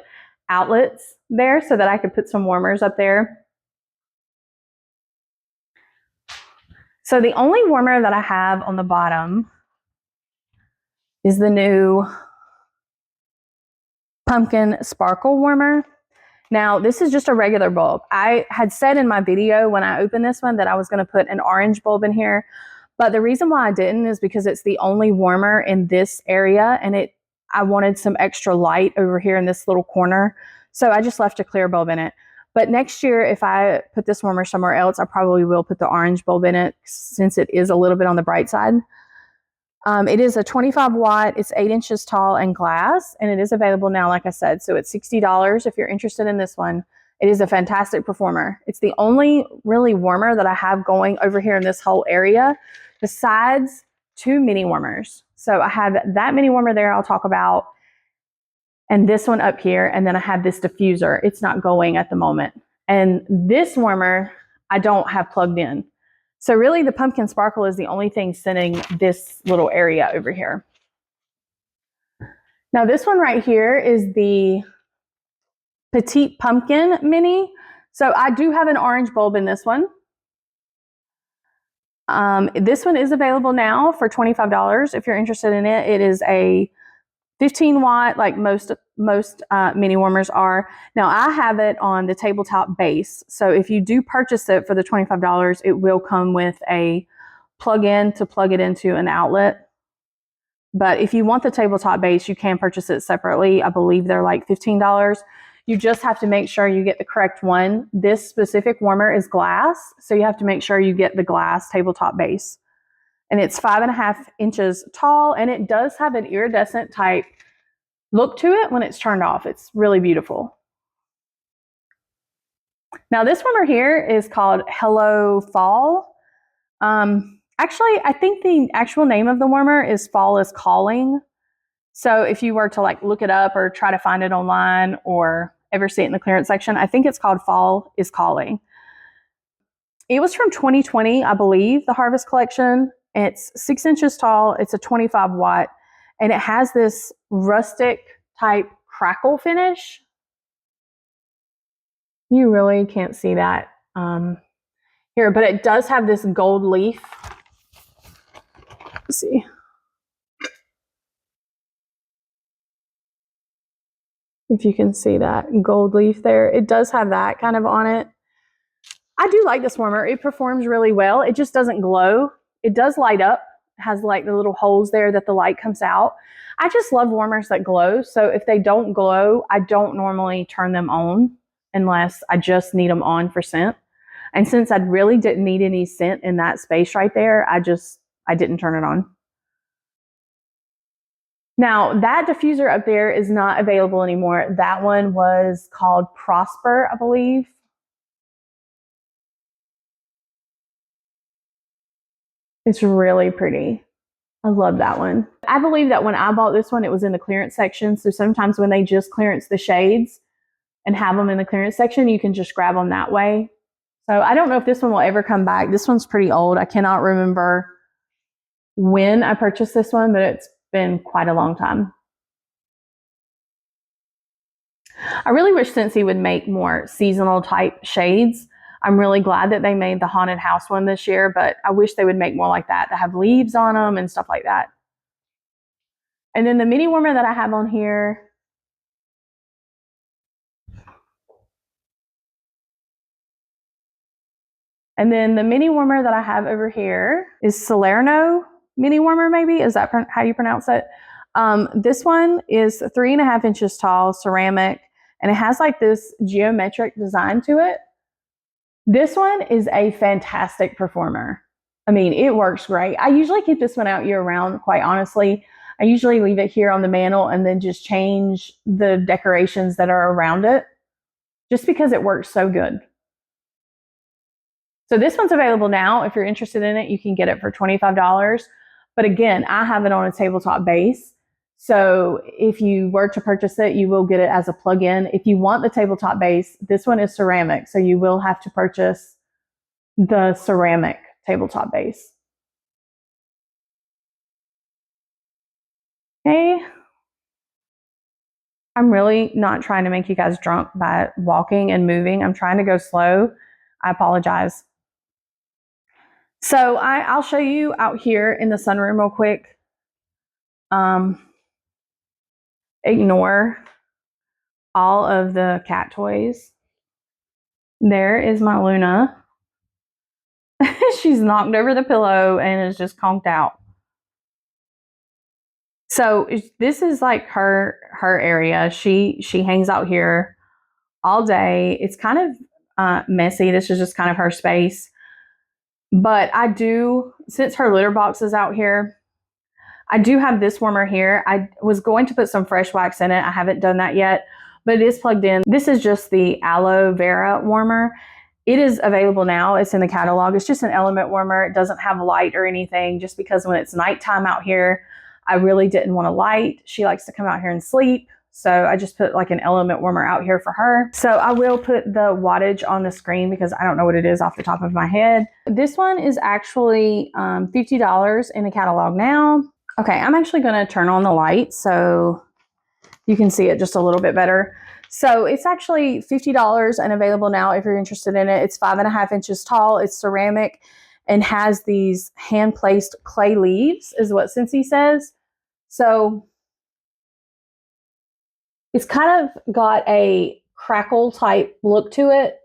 S1: outlets there so that I could put some warmers up there. So the only warmer that I have on the bottom is the new Pumpkin Sparkle Warmer. Now, this is just a regular bulb. I had said in my video when I opened this one that I was going to put an orange bulb in here, but the reason why I didn't is because it's the only warmer in this area, and I wanted some extra light over here in this little corner, so I just left a clear bulb in it. But next year, if I put this warmer somewhere else, I probably will put the orange bulb in it since it is a little bit on the bright side. It is a 25 watt, it's 8 inches tall and glass, and it is available now, like I said. So it's $60 if you're interested in this one. It is a fantastic performer. It's the only really warmer that I have going over here in this whole area, besides 2 mini warmers. So I have that mini warmer there I'll talk about, and this one up here, and then I have this diffuser. It's not going at the moment. And this warmer I don't have plugged in. So really the Pumpkin Sparkle is the only thing scenting this little area over here. Now this one right here is the Petite Pumpkin Mini. So I do have an orange bulb in this one. This one is available now for $25 if you're interested in it. It is a 15 watt, like most mini warmers are. Now I have it on the tabletop base. So if you do purchase it for the $25, it will come with a plug-in to plug it into an outlet. But if you want the tabletop base, you can purchase it separately. I believe they're like $15. You just have to make sure you get the correct one. This specific warmer is glass, so you have to make sure you get the glass tabletop base. And it's 5.5 inches tall, and it does have an iridescent type look to it when it's turned off. It's really beautiful. Now this warmer here is called Hello Fall. Actually, I think the actual name of the warmer is Fall is Calling. So if you were to like look it up or try to find it online or ever see it in the clearance section, I think it's called Fall is Calling. It was from 2020, I believe, the Harvest Collection. It's 6 inches tall. It's a 25 watt, and it has this rustic type crackle finish. You really can't see that here, but it does have this gold leaf. Let's see. If you can see that gold leaf there, it does have that kind of on it. I do like this warmer. It performs really well. It just doesn't glow. It does light up. It has like the little holes there that the light comes out. I just love warmers that glow. So if they don't glow, I don't normally turn them on unless I just need them on for scent. And since I really didn't need any scent in that space right there, I didn't turn it on. Now, that diffuser up there is not available anymore. That one was called Prosper, I believe. It's really pretty. I love that one. I believe that when I bought this one, it was in the clearance section. So sometimes when they just clearance the shades and have them in the clearance section, you can just grab them that way. So I don't know if this one will ever come back. This one's pretty old. I cannot remember when I purchased this one, but it's been quite a long time. I really wish Scentsy would make more seasonal type shades. I'm really glad that they made the haunted house one this year, but I wish they would make more like that have leaves on them and stuff like that. And then the mini warmer that I have on here over here is Salerno mini warmer, maybe? Is that how you pronounce it? This one is 3.5 inches tall, ceramic, and it has like this geometric design to it. This one is a fantastic performer. I mean, it works great. I usually keep this one out year round, quite honestly. I usually leave it here on the mantle and then just change the decorations that are around it, just because it works so good. So this one's available now. If you're interested in it, you can get it for $25. But again, I have it on a tabletop base. So if you were to purchase it, you will get it as a plug-in. If you want the tabletop base, this one is ceramic. So you will have to purchase the ceramic tabletop base. Okay. I'm really not trying to make you guys drunk by walking and moving. I'm trying to go slow. I apologize. So I'll show you out here in the sunroom real quick. Ignore all of the cat toys. There is my Luna. She's knocked over the pillow and is just conked out. So this is like her area. She hangs out here all day. It's kind of messy. This is just kind of her space. But I do, since her litter box is out here, I do have this warmer here. I was going to put some fresh wax in it. I haven't done that yet, but it is plugged in. This is just the aloe vera warmer. It is available now. It's in the catalog. It's just an element warmer. It doesn't have light or anything, just because when it's nighttime out here, I really didn't want a light. She likes to come out here and sleep. So I just put like an element warmer out here for her. So I will put the wattage on the screen because I don't know what it is off the top of my head. This one is actually $50 in the catalog now. Okay, I'm actually going to turn on the light so you can see it just a little bit better. So it's actually $50 and available now if you're interested in it. It's 5.5 inches tall. It's ceramic. and has these hand-placed clay leaves, is what Scentsy says. So it's kind of got a crackle type look to it,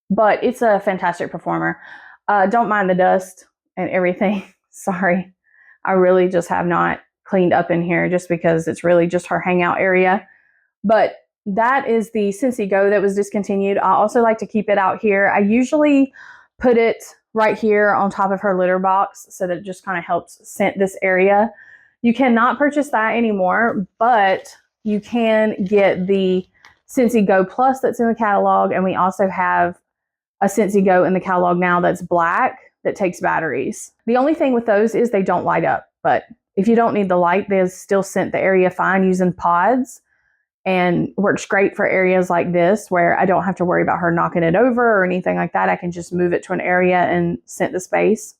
S1: but it's a fantastic performer. Don't mind the dust and everything. Sorry, I really just have not cleaned up in here just because it's really just her hangout area. But that is the Scentsy Go that was discontinued. I also like to keep it out here. I usually put it right here on top of her litter box so that it just kind of helps scent this area. You cannot purchase that anymore, but you can get the Scentsy Go Plus that's in the catalog, and we also have a Scentsy Go in the catalog now that's black that takes batteries. The only thing with those is they don't light up, but if you don't need the light, they still scent the area fine using pods, and works great for areas like this where I don't have to worry about her knocking it over or anything like that. I can just move it to an area and scent the space.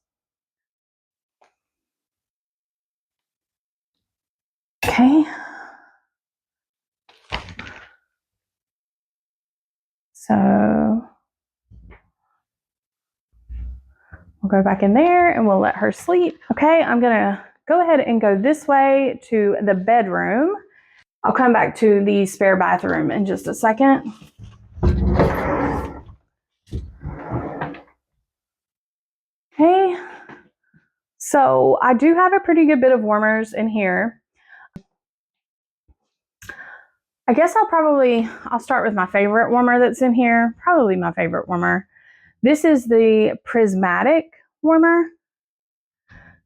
S1: Okay. So we'll go back in there and we'll let her sleep. Okay, I'm gonna go ahead and go this way to the bedroom. I'll come back to the spare bathroom in just a second. Okay, so I do have a pretty good bit of warmers in here. I guess I'll start with my favorite warmer that's in here. Probably my favorite warmer. This is the prismatic warmer.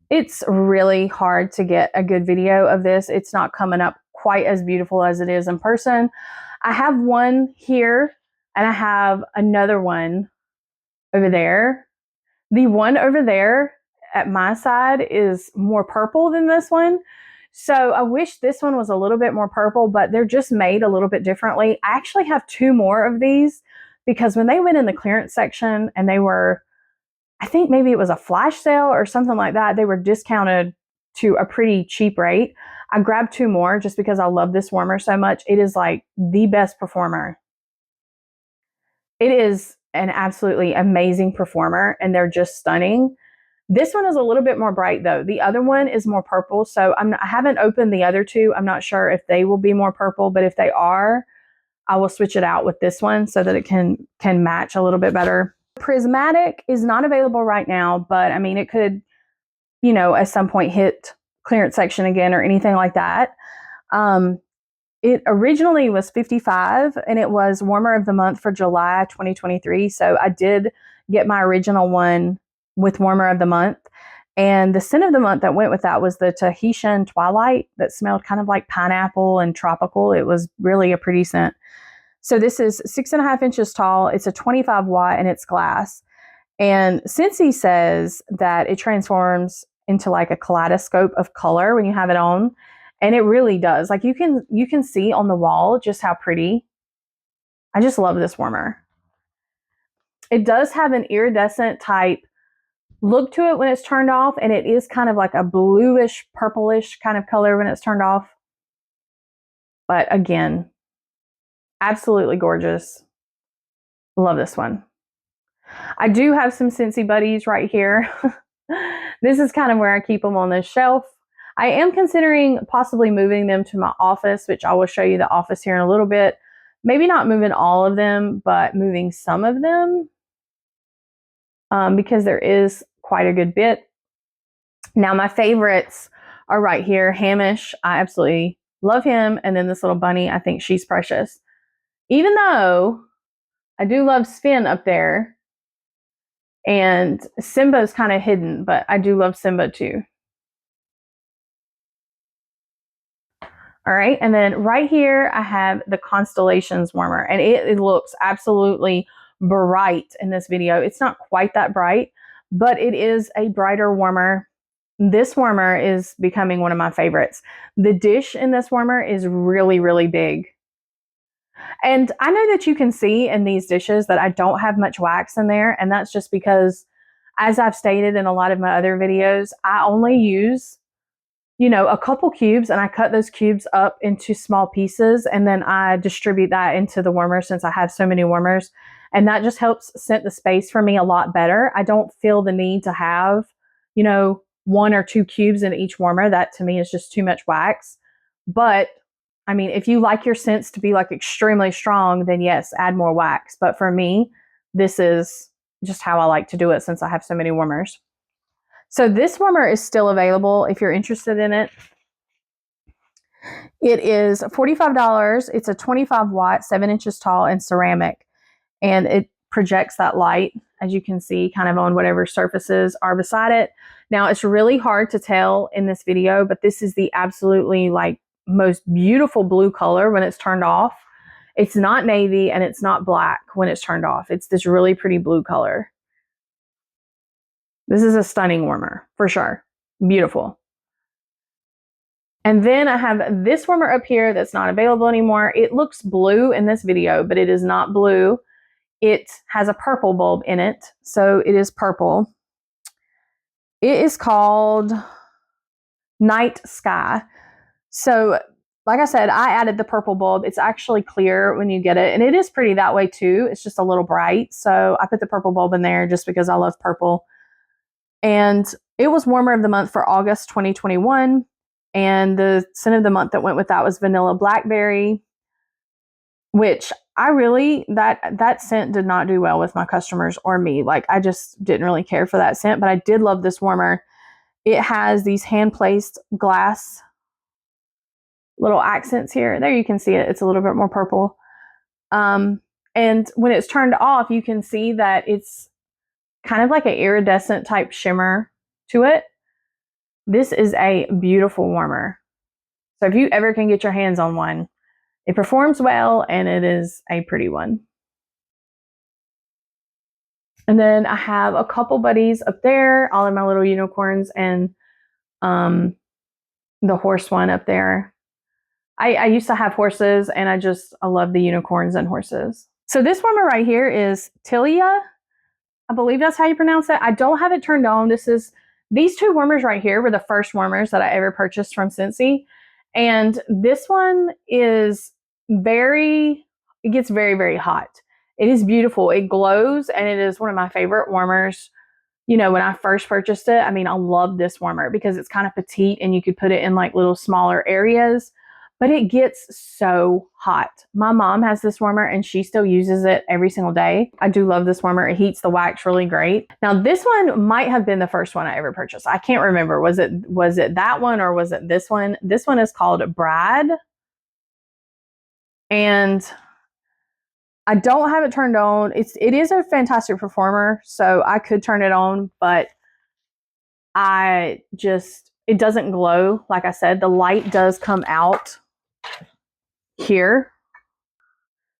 S1: It's really hard to get a good video of this. It's not coming up quite as beautiful as it is in person. I have one here and I have another one over there. The one over there at my side is more purple than this one. So I wish this one was a little bit more purple, but they're just made a little bit differently. I actually have two more of these because when they went in the clearance section and they were, I think maybe it was a flash sale or something like that, they were discounted to a pretty cheap rate. I grabbed two more just because I love this warmer so much. It is like the best performer. It is an absolutely amazing performer and they're just stunning. This one is a little bit more bright though. The other one is more purple. So I haven't opened the other two. I'm not sure if they will be more purple, but if they are, I will switch it out with this one so that it can match a little bit better. Prismatic is not available right now, but I mean, it could, you know, at some point hit clearance section again or anything like that. It originally was $55 and it was warmer of the month for July 2023. So I did get my original one with warmer of the month. And the scent of the month that went with that was the Tahitian Twilight that smelled kind of like pineapple and tropical. It was really a pretty scent. So this is 6.5 inches tall. It's a 25 watt and it's glass. And Scentsy says that it transforms into like a kaleidoscope of color when you have it on. And it really does. Like you can see on the wall just how pretty. I just love this warmer. It does have an iridescent type look to it when it's turned off. And it is kind of like a bluish, purplish kind of color when it's turned off. But again, absolutely gorgeous. Love this one. I do have some Scentsy buddies right here. This is kind of where I keep them on this shelf. I am considering possibly moving them to my office, which I will show you the office here in a little bit. Maybe not moving all of them, but moving some of them because there is quite a good bit. Now, my favorites are right here. Hamish, I absolutely love him. And then this little bunny, I think she's precious. Even though I do love Sven up there. And Simba's kind of hidden, but I do love Simba too. All right, and then right here I have the Constellations warmer, and it looks absolutely bright in this video. It's not quite that bright, but it is a brighter warmer. This warmer is becoming one of my favorites. The dish in this warmer is really, really big. And I know that you can see in these dishes that I don't have much wax in there, and that's just because, as I've stated in a lot of my other videos, I only use, you know, a couple cubes, and I cut those cubes up into small pieces, and then I distribute that into the warmer since I have so many warmers. And that just helps scent the space for me a lot better. I don't feel the need to have, you know, 1 or 2 cubes in each warmer. That to me is just too much wax. But I mean, if you like your scents to be like extremely strong, then yes, add more wax. But for me, this is just how I like to do it since I have so many warmers. So this warmer is still available if you're interested in it. It is $45. It's a 25 watt, 7 inches tall, and ceramic. And it projects that light, as you can see, kind of on whatever surfaces are beside it. Now, it's really hard to tell in this video, but this is the absolutely like most beautiful blue color when it's turned off. It's not navy and it's not black when it's turned off. It's this really pretty blue color. This is a stunning warmer for sure. Beautiful. And then I have this warmer up here that's not available anymore. It looks blue in this video, but it is not blue. It has a purple bulb in it, so it is purple. It is called Night Sky. So, like I said, I added the purple bulb. It's actually clear when you get it, and it is pretty that way too. It's just a little bright, so I put the purple bulb in there just because I love purple. And it was warmer of the month for August 2021. And the scent of the month that went with that was vanilla blackberry, which I really, that scent did not do well with my customers or me. Like, I just didn't really care for that scent, but I did love this warmer. It has these hand-placed glass little accents here. There you can see it. It's a little bit more purple. And when it's turned off, you can see that it's kind of like an iridescent type shimmer to it. This is a beautiful warmer. So if you ever can get your hands on one, it performs well and it is a pretty one. And then I have a couple buddies up there, all of my little unicorns, and the horse one up there. I used to have horses, and I love the unicorns and horses. So this warmer right here is Tilia. I believe that's how you pronounce it. I don't have it turned on. These 2 warmers right here were the first warmers that I ever purchased from Scentsy. And this one is it gets very, very hot. It is beautiful. It glows, and it is one of my favorite warmers. You know, when I first purchased it, I mean, I love this warmer because it's kind of petite and you could put it in like little smaller areas, but it gets so hot. My mom has this warmer and she still uses it every single day. I do love this warmer. It heats the wax really great. Now, this one might have been the first one I ever purchased. I can't remember. Was it that one or was it this one? This one is called Bride. And I don't have it turned on. It is a fantastic performer, so I could turn it on, but it doesn't glow. Like I said, the light does come out here.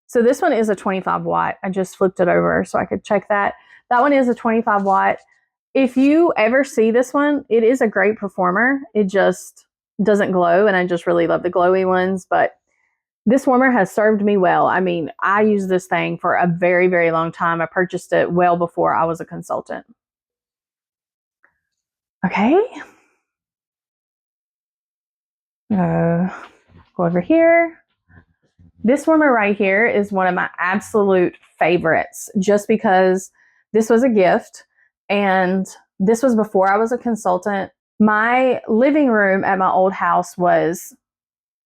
S1: So this one is a 25 watt. I just flipped it over so I could check that. That one is a 25 watt. If you ever see this one, it is a great performer. It just doesn't glow, and I just really love the glowy ones, but this warmer has served me well. I mean, I used this thing for a very, very long time. I purchased it well before I was a consultant. Okay. Go over here. This warmer right here is one of my absolute favorites just because this was a gift and this was before I was a consultant. My living room at my old house was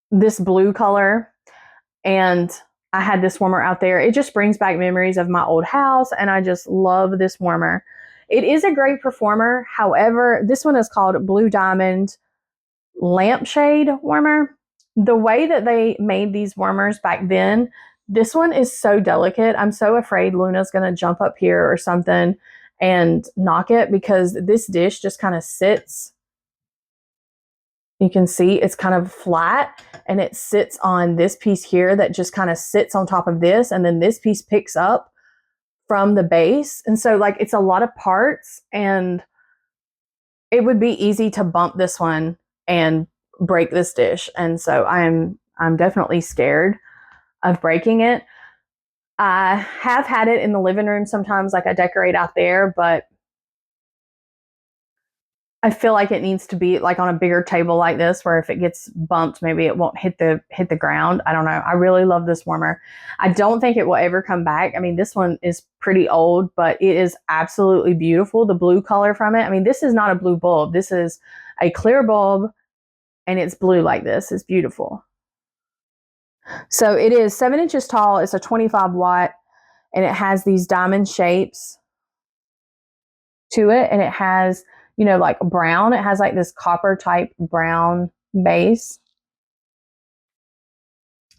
S1: this blue color, and I had this warmer out there. It just brings back memories of my old house, and I just love this warmer. It is a great performer. However, this one is called Blue Diamond Lampshade Warmer. The way that they made these warmers back then, this one is so delicate. I'm so afraid Luna's going to jump up here or something and knock it because this dish just kind of sits. You can see it's kind of flat and it sits on this piece here that just kind of sits on top of this, and then this piece picks up from the base. And so like it's a lot of parts, and it would be easy to bump this one and break this dish. And so I'm definitely scared of breaking it. I have had it in the living room sometimes, like I decorate out there, but I feel like it needs to be like on a bigger table like this, where if it gets bumped, maybe it won't hit the ground. I don't know. I really love this warmer. I don't think it will ever come back. I mean, this one is pretty old, but it is absolutely beautiful. The blue color from it. I mean, this is not a blue bulb. This is a clear bulb, and it's blue like this. It's beautiful. So it is 7 inches tall. It's a 25 watt, and it has these diamond shapes to it, and it has, you know, like brown. It has like this copper type brown base,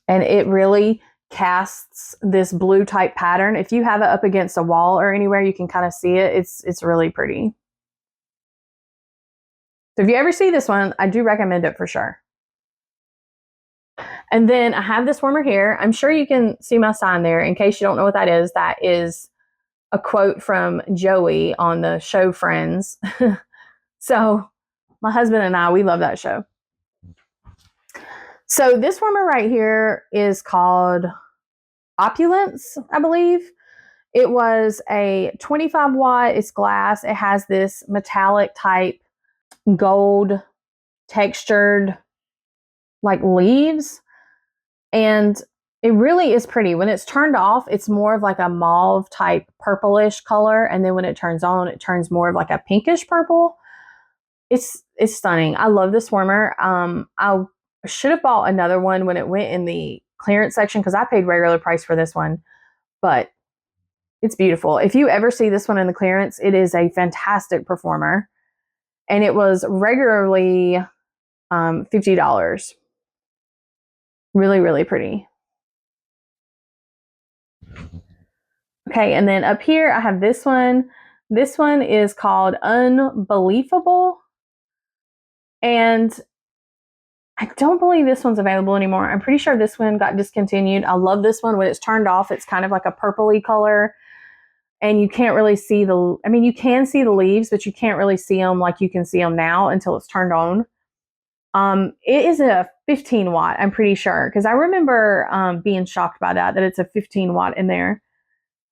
S1: and it really casts this blue type pattern. If you have it up against a wall or anywhere, you can kind of see it. It's really pretty. So if you ever see this one, I do recommend it for sure. And then I have this warmer here. I'm sure you can see my sign there. In case you don't know what that is a quote from Joey on the show Friends. So my husband and I, we love that show. So this warmer right here is called Opulence, I believe. It was a 25 watt. It's glass. It has this metallic type gold textured like leaves. And it really is pretty. When it's turned off, it's more of like a mauve type purplish color. And then when it turns on, it turns more of like a pinkish purple. It's stunning. I love this warmer. I should have bought another one when it went in the clearance section, because I paid regular price for this one, but it's beautiful. If you ever see this one in the clearance, it is a fantastic performer, and it was regularly $50. Really, really pretty. Okay, and then up here I have this one. This one is called Unbelievable, and I don't believe this one's available anymore. I'm pretty sure this one got discontinued. I love this one. When it's turned off, it's kind of like a purpley color, and you can't really see I mean, you can see the leaves, but you can't really see them like you can see them now until it's turned on. It is a 15 watt, I'm pretty sure, because I remember being shocked by that it's a 15 watt in there.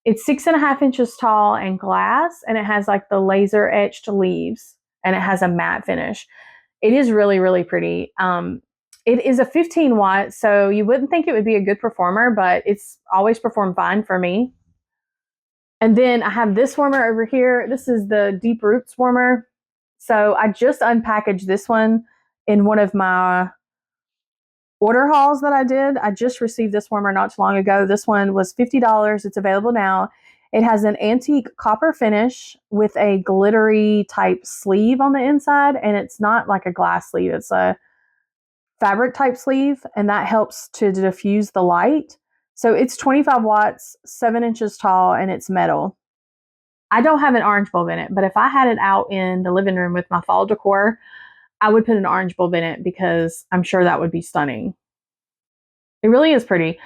S1: It's 6.5 inches tall and glass, and it has like the laser etched leaves, and it has a matte finish. It is really, really pretty. It is a 15 watt, so you wouldn't think it would be a good performer, but it's always performed fine for me. And then I have this warmer over here. This is the Deep Roots warmer. So I just unpackaged this one in one of my order hauls that I did. I just received this warmer not too long ago. This one was $50. It's available now. It has an antique copper finish with a glittery type sleeve on the inside, and it's not like a glass sleeve. It's a fabric type sleeve, and that helps to diffuse the light. So it's 25 watts, 7 inches tall, and it's metal. I don't have an orange bulb in it, but if I had it out in the living room with my fall decor, I would put an orange bulb in it, because I'm sure that would be stunning. It really is pretty.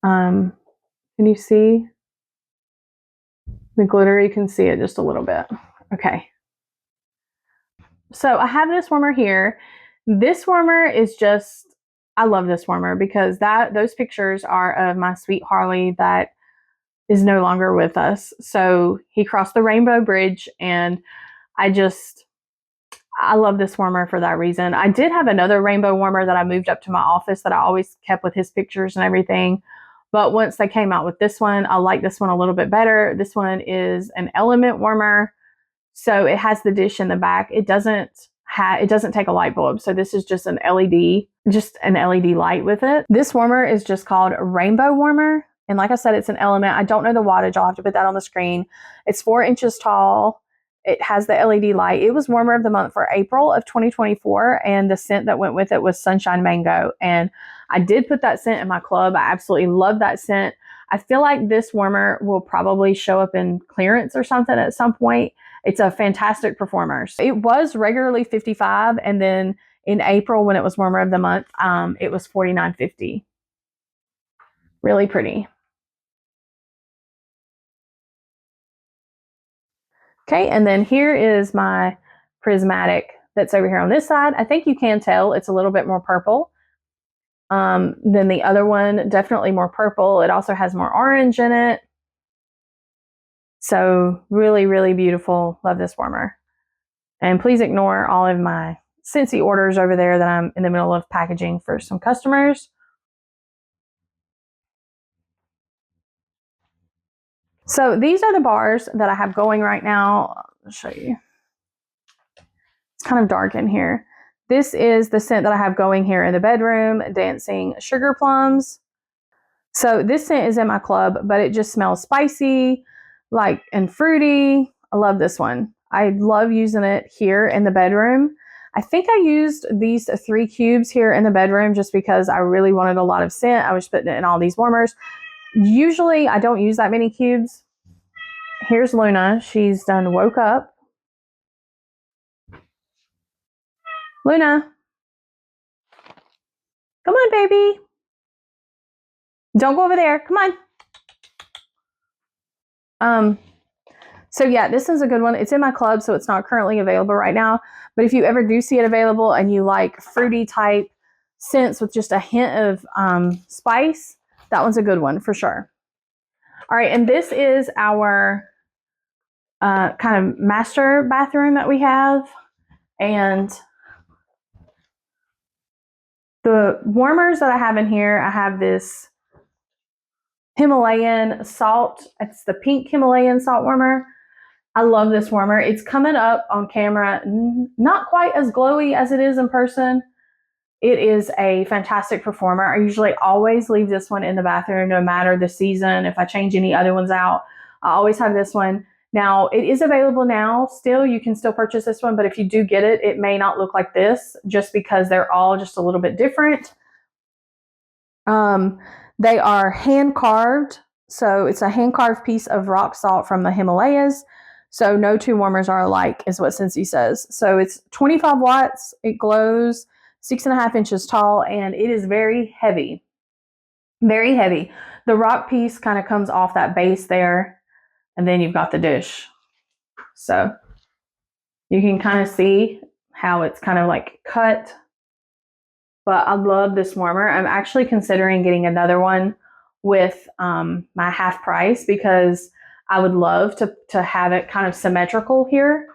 S1: Can you see the glitter? You can see it just a little bit. Okay. So I have this warmer here. This warmer is just, I love this warmer because those pictures are of my sweet Harley that is no longer with us. So he crossed the Rainbow Bridge, and I love this warmer for that reason. I did have another rainbow warmer that I moved up to my office that I always kept with his pictures and everything. But once they came out with this one, I like this one a little bit better. This one is an element warmer. So it has the dish in the back. It doesn't take a light bulb. So this is just an LED light with it. This warmer is just called Rainbow Warmer. And like I said, it's an element. I don't know the wattage. I'll have to put that on the screen. It's 4 inches tall. It has the LED light. It was warmer of the month for April of 2024. And the scent that went with it was Sunshine Mango. And I did put that scent in my club. I absolutely love that scent. I feel like this warmer will probably show up in clearance or something at some point. It's a fantastic performer. It was regularly $55, and then in April, when it was warmer of the month, it was $49.50. Really pretty. Okay, and then here is my prismatic that's over here on this side. I think you can tell it's a little bit more purple than the other one. Definitely more purple. It also has more orange in it. So really, really beautiful. Love this warmer. And please ignore all of my Scentsy orders over there that I'm in the middle of packaging for some customers. So these are the bars that I have going right now. I'll show you. It's kind of dark in here. This is the scent that I have going here in the bedroom, Dancing Sugar Plums. So this scent is in my club, but it just smells spicy, and fruity. I love this one. I love using it here in the bedroom. I think I used these 3 cubes here in the bedroom just because I really wanted a lot of scent. I was putting it in all these warmers. Usually I don't use that many cubes. Here's Luna. She's done woke up. Luna. Come on, baby. Don't go over there. Come on. So yeah, this is a good one. It's in my club, so it's not currently available right now. But if you ever do see it available and you like fruity type scents with just a hint of spice, that one's a good one for sure. All right, and this is our kind of master bathroom that we have. And the warmers that I have in here, I have this Himalayan salt. It's the pink Himalayan salt warmer. I love this warmer. It's coming up on camera, not quite as glowy as it is in person. It is a fantastic performer. I usually always leave this one in the bathroom, no matter the season. If I change any other ones out, I always have this one. Now, it is available now still. You can still purchase this one, but if you do get it, it may not look like this just because they're all just a little bit different. They are hand carved. So it's a hand carved piece of rock salt from the Himalayas. So no 2 warmers are alike is what Scentsy says. So it's 25 watts. It glows 6.5 inches tall, and it is very heavy. Very heavy. The rock piece kind of comes off that base there, and then you've got the dish. So you can kind of see how it's kind of like cut. But I love this warmer. I'm actually considering getting another one with my half price because I would love to have it kind of symmetrical here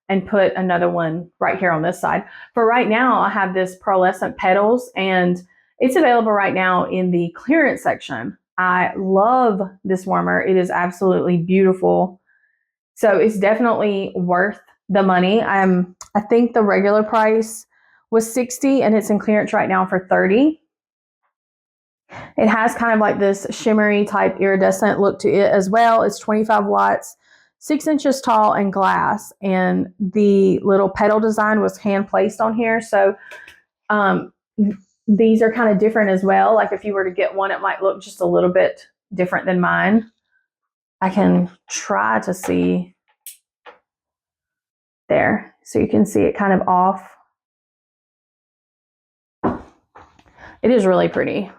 S1: and put another one right here on this side. But right now I have this pearlescent petals, and it's available right now in the clearance section. I love this warmer. It is absolutely beautiful. So it's definitely worth the money. I think the regular price was $60 and it's in clearance right now for $30. It has kind of like this shimmery type iridescent look to it as well. It's 25 watts, 6 inches tall, and glass. And the little petal design was hand placed on here. So these are kind of different as well. Like if you were to get one, it might look just a little bit different than mine. I can try to see there. So you can see it kind of off. It is really pretty.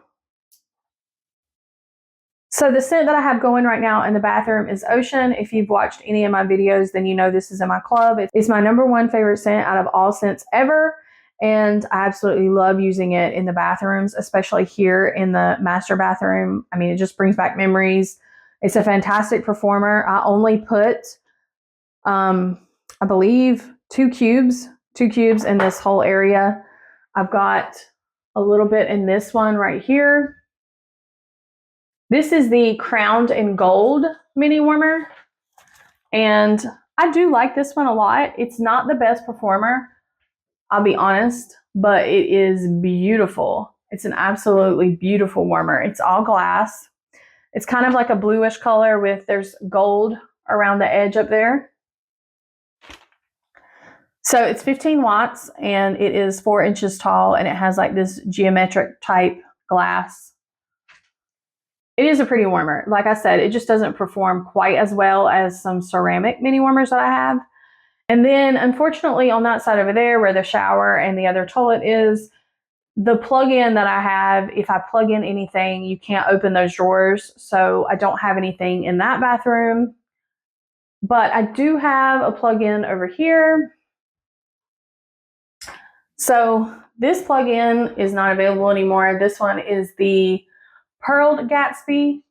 S1: So the scent that I have going right now in the bathroom is Ocean. If you've watched any of my videos, then you know this is in my club. It's my #1 favorite scent out of all scents ever. And I absolutely love using it in the bathrooms, especially here in the master bathroom. I mean, it just brings back memories. It's a fantastic performer. I only put, I believe, 2 cubes in this whole area. I've got a little bit in this one right here. This is the Crowned in Gold mini warmer, and I do like this one a lot. It's not the best performer, I'll be honest, but it is beautiful. It's an absolutely beautiful warmer. It's all glass. It's kind of like a bluish color with there's gold around the edge up there. So it's 15 watts and it is 4 inches tall, and it has like this geometric type glass. It is a pretty warmer. Like I said, it just doesn't perform quite as well as some ceramic mini warmers that I have. And then unfortunately on that side over there where the shower and the other toilet is, the plug-in that I have, if I plug in anything, you can't open those drawers. So I don't have anything in that bathroom. But I do have a plug-in over here. So this plug-in is not available anymore. This one is the Pearled Gatsby.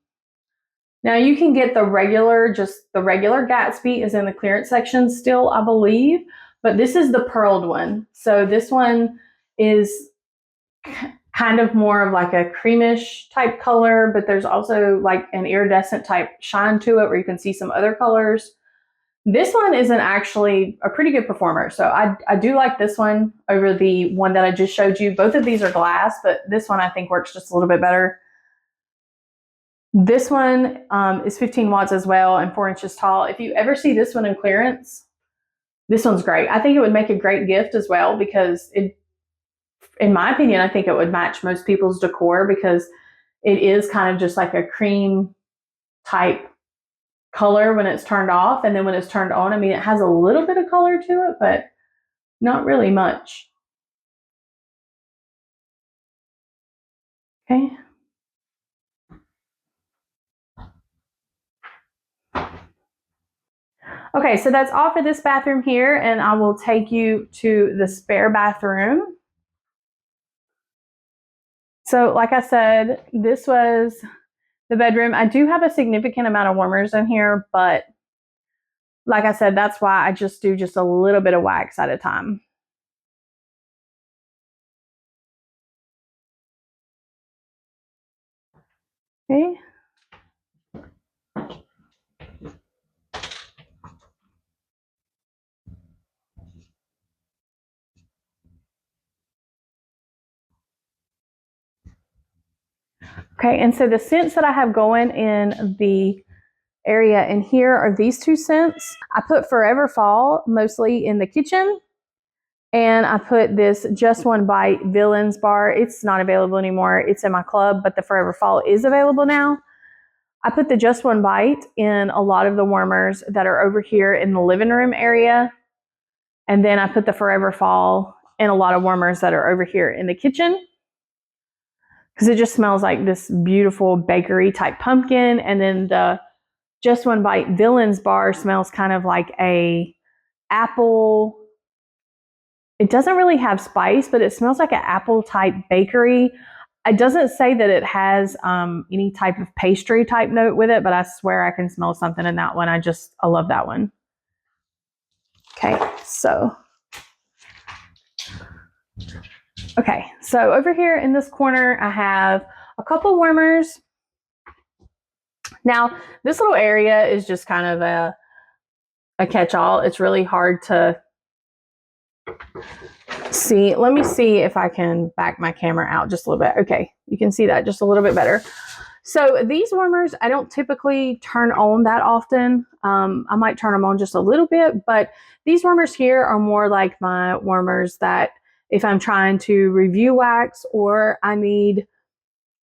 S1: Now you can get the regular, just the regular Gatsby is in the clearance section still, I believe, but this is the pearled one. So this one is kind of more of like a creamish type color, but there's also like an iridescent type shine to it where you can see some other colors. This one isn't actually a pretty good performer. So I do like this one over the one that I just showed you. Both of these are glass, but this one I think works just a little bit better. This one is 15 watts as well and 4 inches tall. If you ever see this one in clearance, this one's great. I think it would make a great gift as well because it, in my opinion, I think it would match most people's decor because it is kind of just like a cream type color when it's turned off. And then when it's turned on, I mean, it has a little bit of color to it, but not really much. Okay. Okay, so that's all for this bathroom here, and I will take you to the spare bathroom. So like I said, this was the bedroom. I do have a significant amount of warmers in here, but like I said, that's why I just do just a little bit of wax at a time. Okay. Okay, and so the scents that I have going in the area in here are these two scents. I put Forever Fall mostly in the kitchen, and I put this Just One Bite Villains bar. It's not available anymore. It's in my club, but the Forever Fall is available now. I put the Just One Bite in a lot of the warmers that are over here in the living room area. And then I put the Forever Fall in a lot of warmers that are over here in the kitchen, because it just smells like this beautiful bakery type pumpkin. And then the Just One Bite Villains bar smells kind of like a apple. It doesn't really have spice, but it smells like an apple type bakery. It doesn't say that it has any type of pastry type note with it, but I swear I can smell something in that one. I love that one. Okay, so over here in this corner, I have a couple warmers. Now, this little area is just kind of a catch-all. It's really hard to see. Let me see if I can back my camera out just a little bit. Okay, you can see that just a little bit better. So these warmers, I don't typically turn on that often. I might turn them on just a little bit, but these warmers here are more like my warmers that if I'm trying to review wax, or I need,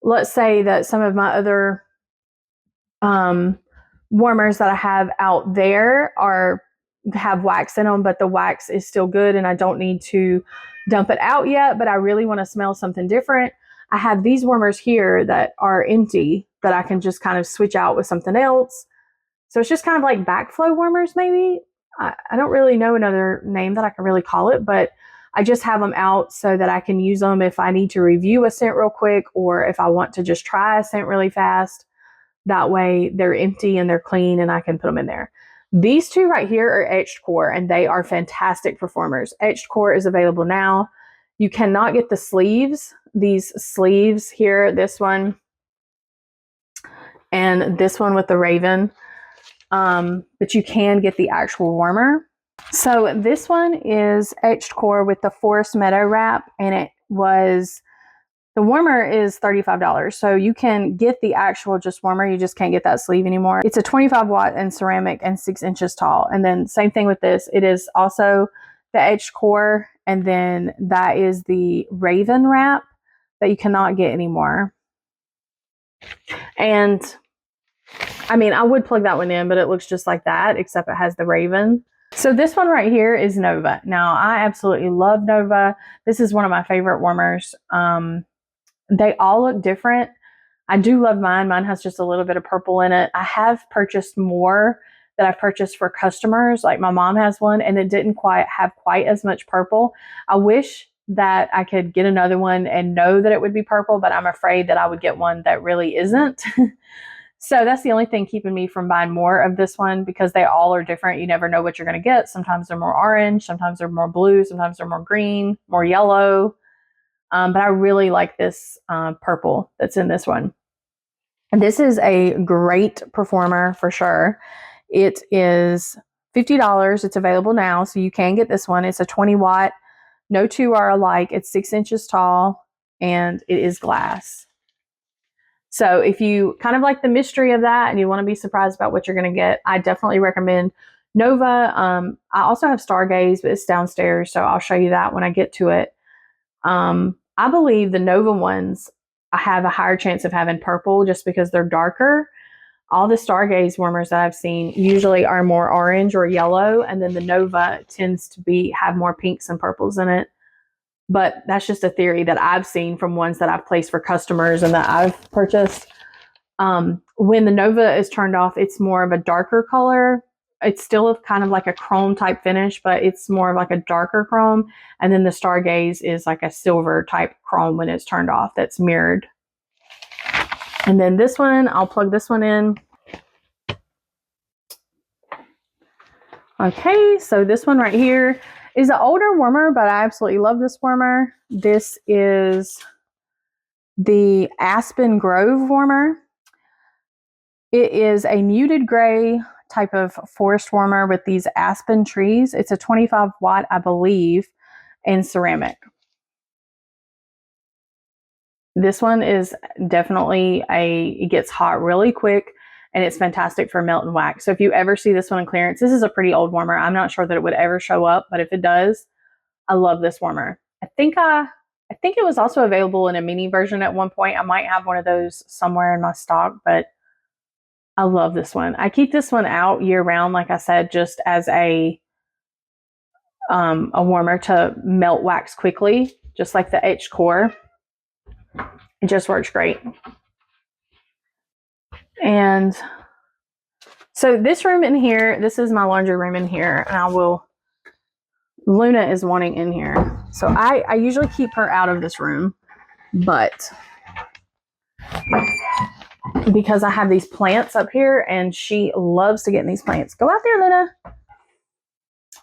S1: let's say that some of my other warmers that I have out there have wax in them, but the wax is still good and I don't need to dump it out yet, but I really want to smell something different. I have these warmers here that are empty that I can just kind of switch out with something else. So it's just kind of like backflow warmers maybe. I don't really know another name that I can really call it, but I just have them out so that I can use them if I need to review a scent real quick, or if I want to just try a scent really fast. That way they're empty and they're clean and I can put them in there. These two right here are etched core, and they are fantastic performers. Etched core is available now. You cannot get the sleeves. These sleeves here, this one and this one with the raven, but you can get the actual warmer. So this one is etched core with the forest meadow wrap, and the warmer is $35. So you can get the actual just warmer, you just can't get that sleeve anymore. It's a 25 watt and ceramic and 6 inches tall. And then same thing with this, it is also the etched core, and then that is the raven wrap that you cannot get anymore. And I mean, I would plug that one in, but it looks just like that, except it has the raven. So this one right here is Nova. Now, I absolutely love Nova. This is one of my favorite warmers. They all look different. I do love mine. Mine has just a little bit of purple in it. I have purchased more that I've purchased for customers. Like my mom has one, and it didn't have quite as much purple. I wish that I could get another one and know that it would be purple, but I'm afraid that I would get one that really isn't. So that's the only thing keeping me from buying more of this one, because they all are different. You never know what you're going to get. Sometimes they're more orange, sometimes they're more blue, sometimes they're more green, more yellow. But I really like this purple that's in this one. And this is a great performer for sure. It is $50. It's available now, so you can get this one. It's a 20 watt. No two are alike. It's 6 inches tall, and it is glass. So if you kind of like the mystery of that and you want to be surprised about what you're going to get, I definitely recommend Nova. I also have Stargaze, but it's downstairs, so I'll show you that when I get to it. I believe the Nova ones, I have a higher chance of having purple just because they're darker. All the Stargaze warmers that I've seen usually are more orange or yellow, and then the Nova tends to have more pinks and purples in it. But that's just a theory that I've seen from ones that I've placed for customers and that I've purchased. When the Nova is turned off, it's more of a darker color. It's still kind of like a chrome type finish, but it's more of like a darker chrome. And then the Stargaze is like a silver type chrome when it's turned off, that's mirrored. And then this one, I'll plug this one in. Okay, so this one right here is an older warmer, but I absolutely love this warmer. This is the Aspen Grove warmer. It is a muted gray type of forest warmer with these aspen trees. It's a 25 watt, I believe, and ceramic. This one is definitely it gets hot really quick, and it's fantastic for melting wax. So if you ever see this one in clearance, this is a pretty old warmer. I'm not sure that it would ever show up, but if it does, I love this warmer. I think it was also available in a mini version at one point. I might have one of those somewhere in my stock, but I love this one. I keep this one out year round, like I said, just as a warmer to melt wax quickly, just like the H Core. It just works great. And so this room in here, this is my laundry room in here, and Luna is wanting in here. So I usually keep her out of this room, but because I have these plants up here and she loves to get in these plants. Go out there, Luna.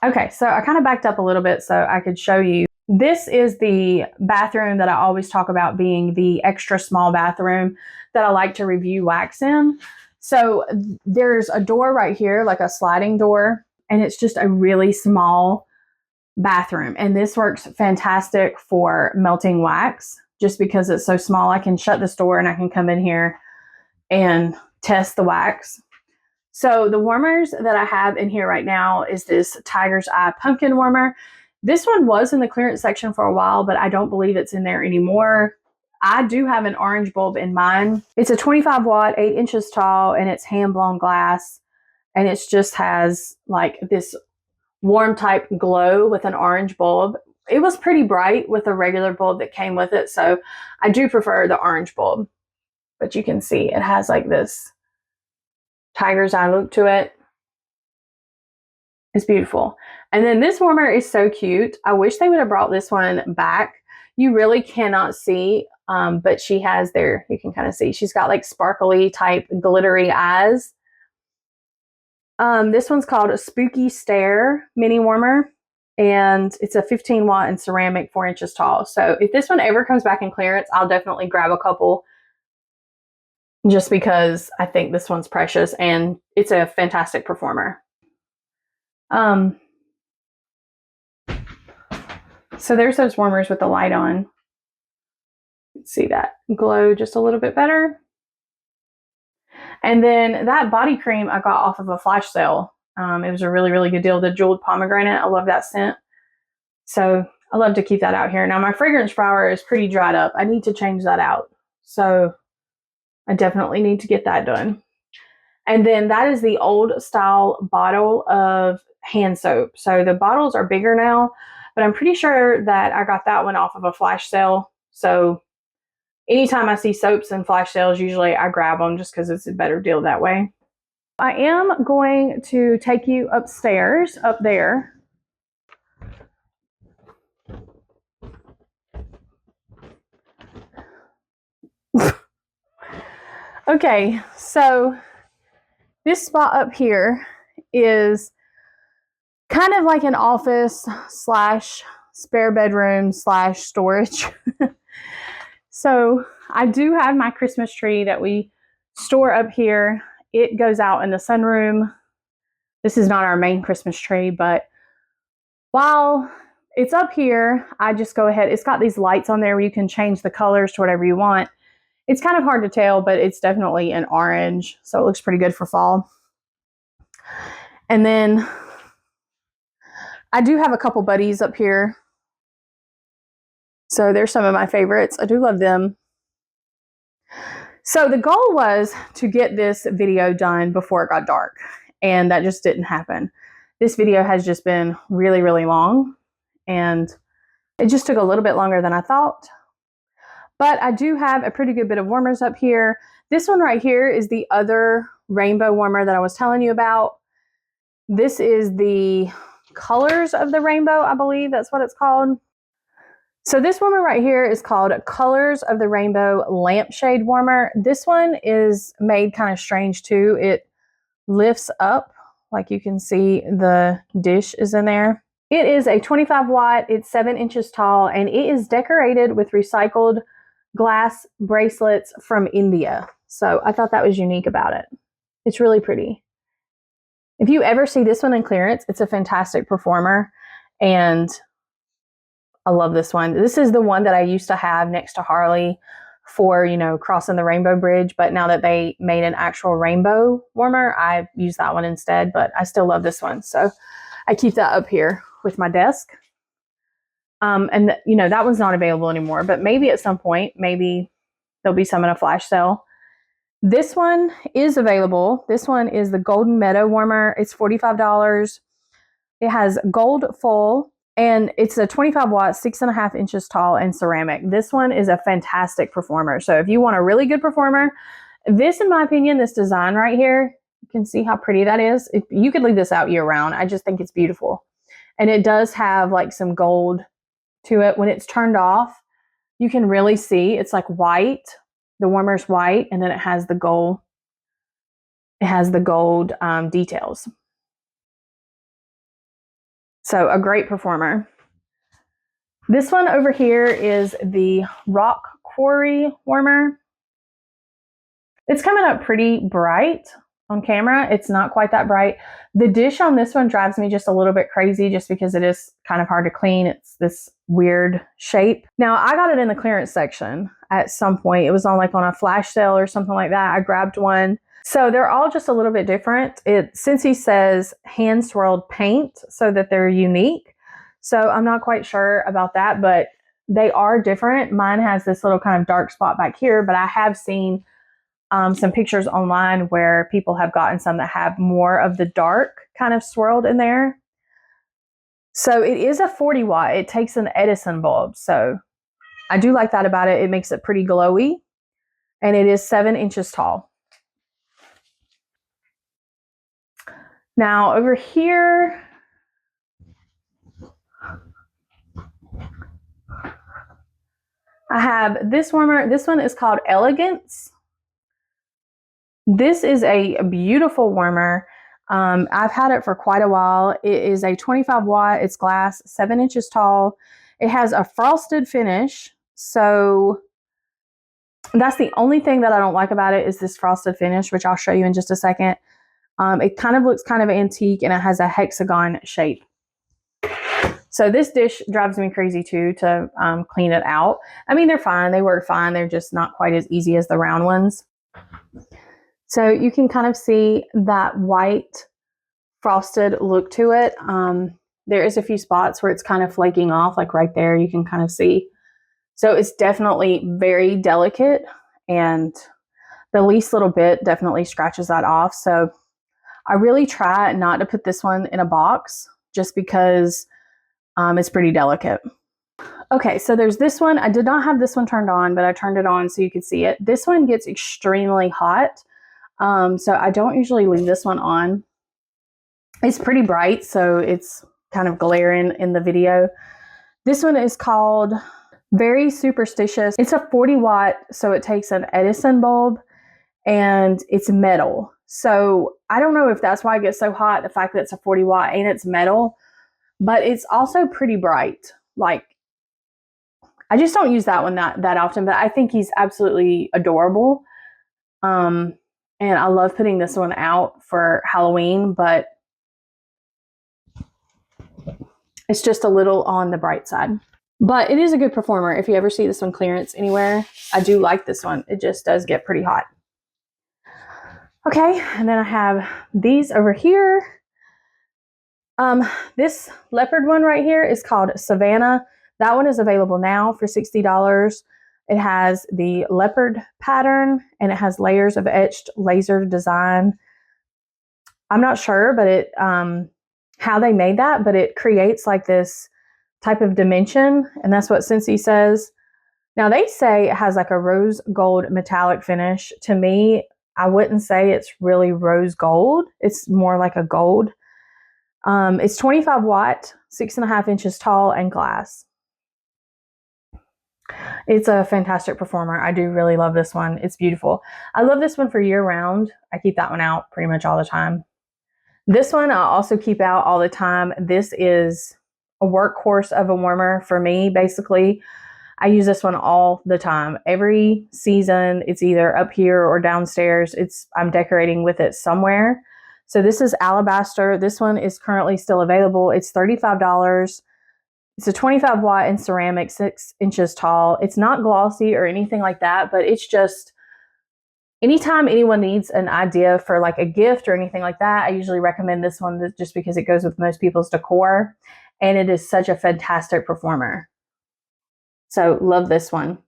S1: Okay, so I kind of backed up a little bit so I could show you. This is the bathroom that I always talk about being the extra small bathroom that I like to review wax in. So there's a door right here, like a sliding door, and it's just a really small bathroom. And this works fantastic for melting wax just because it's so small. I can shut this door and I can come in here and test the wax. So the warmers that I have in here right now is this Tiger's Eye pumpkin warmer. This one was in the clearance section for a while, but I don't believe it's in there anymore. I do have an orange bulb in mine. It's a 25 watt, 8 inches tall, and it's hand blown glass. And it just has like this warm type glow with an orange bulb. It was pretty bright with a regular bulb that came with it. So I do prefer the orange bulb, but you can see it has like this tiger's eye look to it. It's beautiful. And then this warmer is so cute. I wish they would have brought this one back. You really cannot see, but she has there, you can kind of see, she's got like sparkly type glittery eyes. This one's called a Spooky Stare mini warmer, and it's a 15 watt and ceramic, 4 inches tall. So if this one ever comes back in clearance, I'll definitely grab a couple just because I think this one's precious and it's a fantastic performer. So there's those warmers with the light on. See that glow just a little bit better. And then that body cream I got off of a flash sale. It was a really, really good deal. The jeweled pomegranate. I love that scent. So I love to keep that out here. Now my fragrance flower is pretty dried up. I need to change that out. So I definitely need to get that done. And then that is the old style bottle of hand soap. So the bottles are bigger now, but I'm pretty sure that I got that one off of a flash sale. So anytime I see soaps and flash sales, usually I grab them just because it's a better deal that way. I am going to take you upstairs, up there. Okay, so this spot up here is kind of like an office slash spare bedroom slash storage. So I do have my Christmas tree that we store up here. It goes out in the sunroom. This is not our main Christmas tree, but while it's up here, I just go ahead. It's got these lights on there where you can change the colors to whatever you want. It's kind of hard to tell, but it's definitely an orange, so it looks pretty good for fall. And then I do have a couple buddies up here. So there's some of my favorites. I do love them. So the goal was to get this video done before it got dark, and that just didn't happen. This video has just been really, really long, and it just took a little bit longer than I thought. But I do have a pretty good bit of warmers up here. This one right here is the other rainbow warmer that I was telling you about. This is the Colors of the Rainbow, I believe that's what it's called. So this warmer right here is called Colors of the Rainbow Lampshade Warmer. This one is made kind of strange too. It lifts up, like you can see the dish is in there. It is a 25 watt, it's 7 inches tall, and it is decorated with recycled glass bracelets from India. So I thought that was unique about it. It's really pretty. If you ever see this one in clearance, it's a fantastic performer, and I love this one. This is the one that I used to have next to Harley for, you know, crossing the rainbow bridge, but now that they made an actual rainbow warmer, I use that one instead, but I still love this one. So I keep that up here with my desk. And you know, that one's not available anymore, but maybe at some point, maybe there'll be some in a flash sale. This one is available. This one is the Golden Meadow Warmer. It's $45. It has gold foil, and it's a 25 watt, 6.5 inches tall, and ceramic. This one is a fantastic performer. So if you want a really good performer, this, in my opinion, this design right here, you can see how pretty that is. You could leave this out year round. I just think it's beautiful. And it does have like some gold to it. When it's turned off, you can really see it's like white. The warmer's white, and then it has the gold. It has the gold details. So a great performer. This one over here is the Rock Quarry Warmer. It's coming up pretty bright on camera. It's not quite that bright. The dish on this one drives me just a little bit crazy just because it is kind of hard to clean. It's this weird shape. Now, I got it in the clearance section at some point. It was on like on a flash sale or something like that. I grabbed one. So they're all just a little bit different. Scentsy says hand swirled paint so that they're unique. So I'm not quite sure about that, but they are different. Mine has this little kind of dark spot back here, but I have seen some pictures online where people have gotten some that have more of the dark kind of swirled in there. So it is a 40 watt. It takes an Edison bulb. So I do like that about it. It makes it pretty glowy, and it is 7 inches tall. Now over here, I have this warmer. This one is called Elegance. This is a beautiful warmer. I've had it for quite a while. It is a 25 watt. It's glass, 7 inches tall. It has a frosted finish. So that's the only thing that I don't like about it is this frosted finish, which I'll show you in just a second. It kind of looks kind of antique, and it has a hexagon shape. So this dish drives me crazy too to clean it out. I mean, they're fine. They work fine. They're just not quite as easy as the round ones. So you can kind of see that white frosted look to it. There is a few spots where it's kind of flaking off, like right there, you can kind of see. So it's definitely very delicate, and the least little bit definitely scratches that off. So I really try not to put this one in a box just because it's pretty delicate. Okay, so there's this one. I did not have this one turned on, but I turned it on so you could see it. This one gets extremely hot. So I don't usually leave this one on. It's pretty bright, so it's kind of glaring in the video. This one is called Very Superstitious. It's a 40 watt, so it takes an Edison bulb, and it's metal. So I don't know if that's why it gets so hot, the fact that it's a 40 watt and it's metal, but it's also pretty bright. Like, I just don't use that one that often, but I think he's absolutely adorable. And I love putting this one out for Halloween, but it's just a little on the bright side. But it is a good performer. If you ever see this one clearance anywhere, I do like this one. It just does get pretty hot. Okay, and then I have these over here. This leopard one right here is called Savannah. That one is available now for $60. It has the leopard pattern and it has layers of etched laser design. I'm not sure, but it how they made that, but it creates like this type of dimension, and that's what Scentsy says. Now they say it has like a rose gold metallic finish. To me, I wouldn't say it's really rose gold. It's more like a gold. It's 25 watt, 6.5 inches tall, and glass. It's a fantastic performer. I do really love this one. It's beautiful. I love this one for year round. I keep that one out pretty much all the time. This one I also keep out all the time. This is a workhorse of a warmer for me, basically. I use this one all the time. Every season, it's either up here or downstairs. I'm decorating with it somewhere. So this is Alabaster. This one is currently still available. It's $35. It's a 25 watt and ceramic, 6 inches tall. It's not glossy or anything like that, but it's just, anytime anyone needs an idea for like a gift or anything like that, I usually recommend this one just because it goes with most people's decor. And it is such a fantastic performer. So love this one.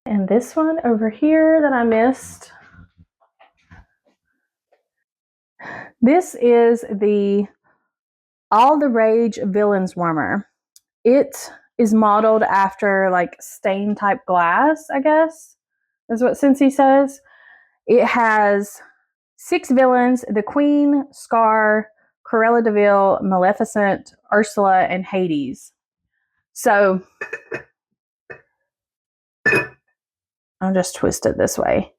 S1: And this one over here that I missed. This is the All the Rage Villains Warmer. It is modeled after like stain type glass, I guess, is what Scentsy says. It has 6 villains: the Queen, Scar, Cruella de Vil, Maleficent, Ursula, and Hades. So I'll just twist it this way.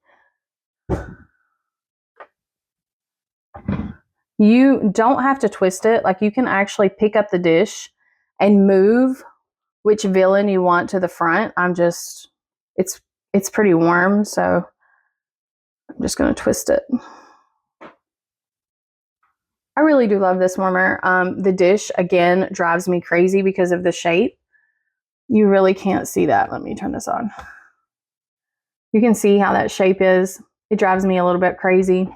S1: You don't have to twist it. Like, you can actually pick up the dish and move which villain you want to the front. It's pretty warm, so I'm just going to twist it. I really do love this warmer. The dish, again, drives me crazy because of the shape. You really can't see that. Let me turn this on. You can see how that shape is. It drives me a little bit crazy.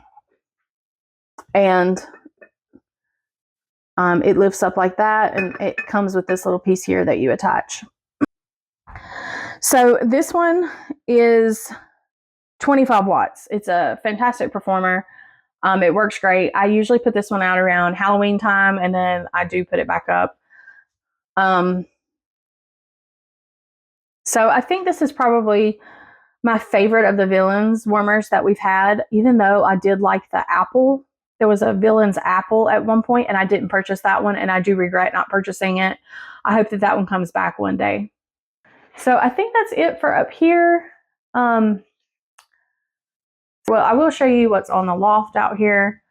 S1: And it lifts up like that, and it comes with this little piece here that you attach. So this one is 25 watts. It's a fantastic performer. It works great. I usually put this one out around Halloween time, and then I do put it back up. So I think this is probably my favorite of the villains warmers that we've had, even though I did like the apple. There was a villain's apple at one point, and I didn't purchase that one, and I do regret not purchasing it. I hope that that one comes back one day. So I think that's it for up here. Well, I will show you what's on the loft out here,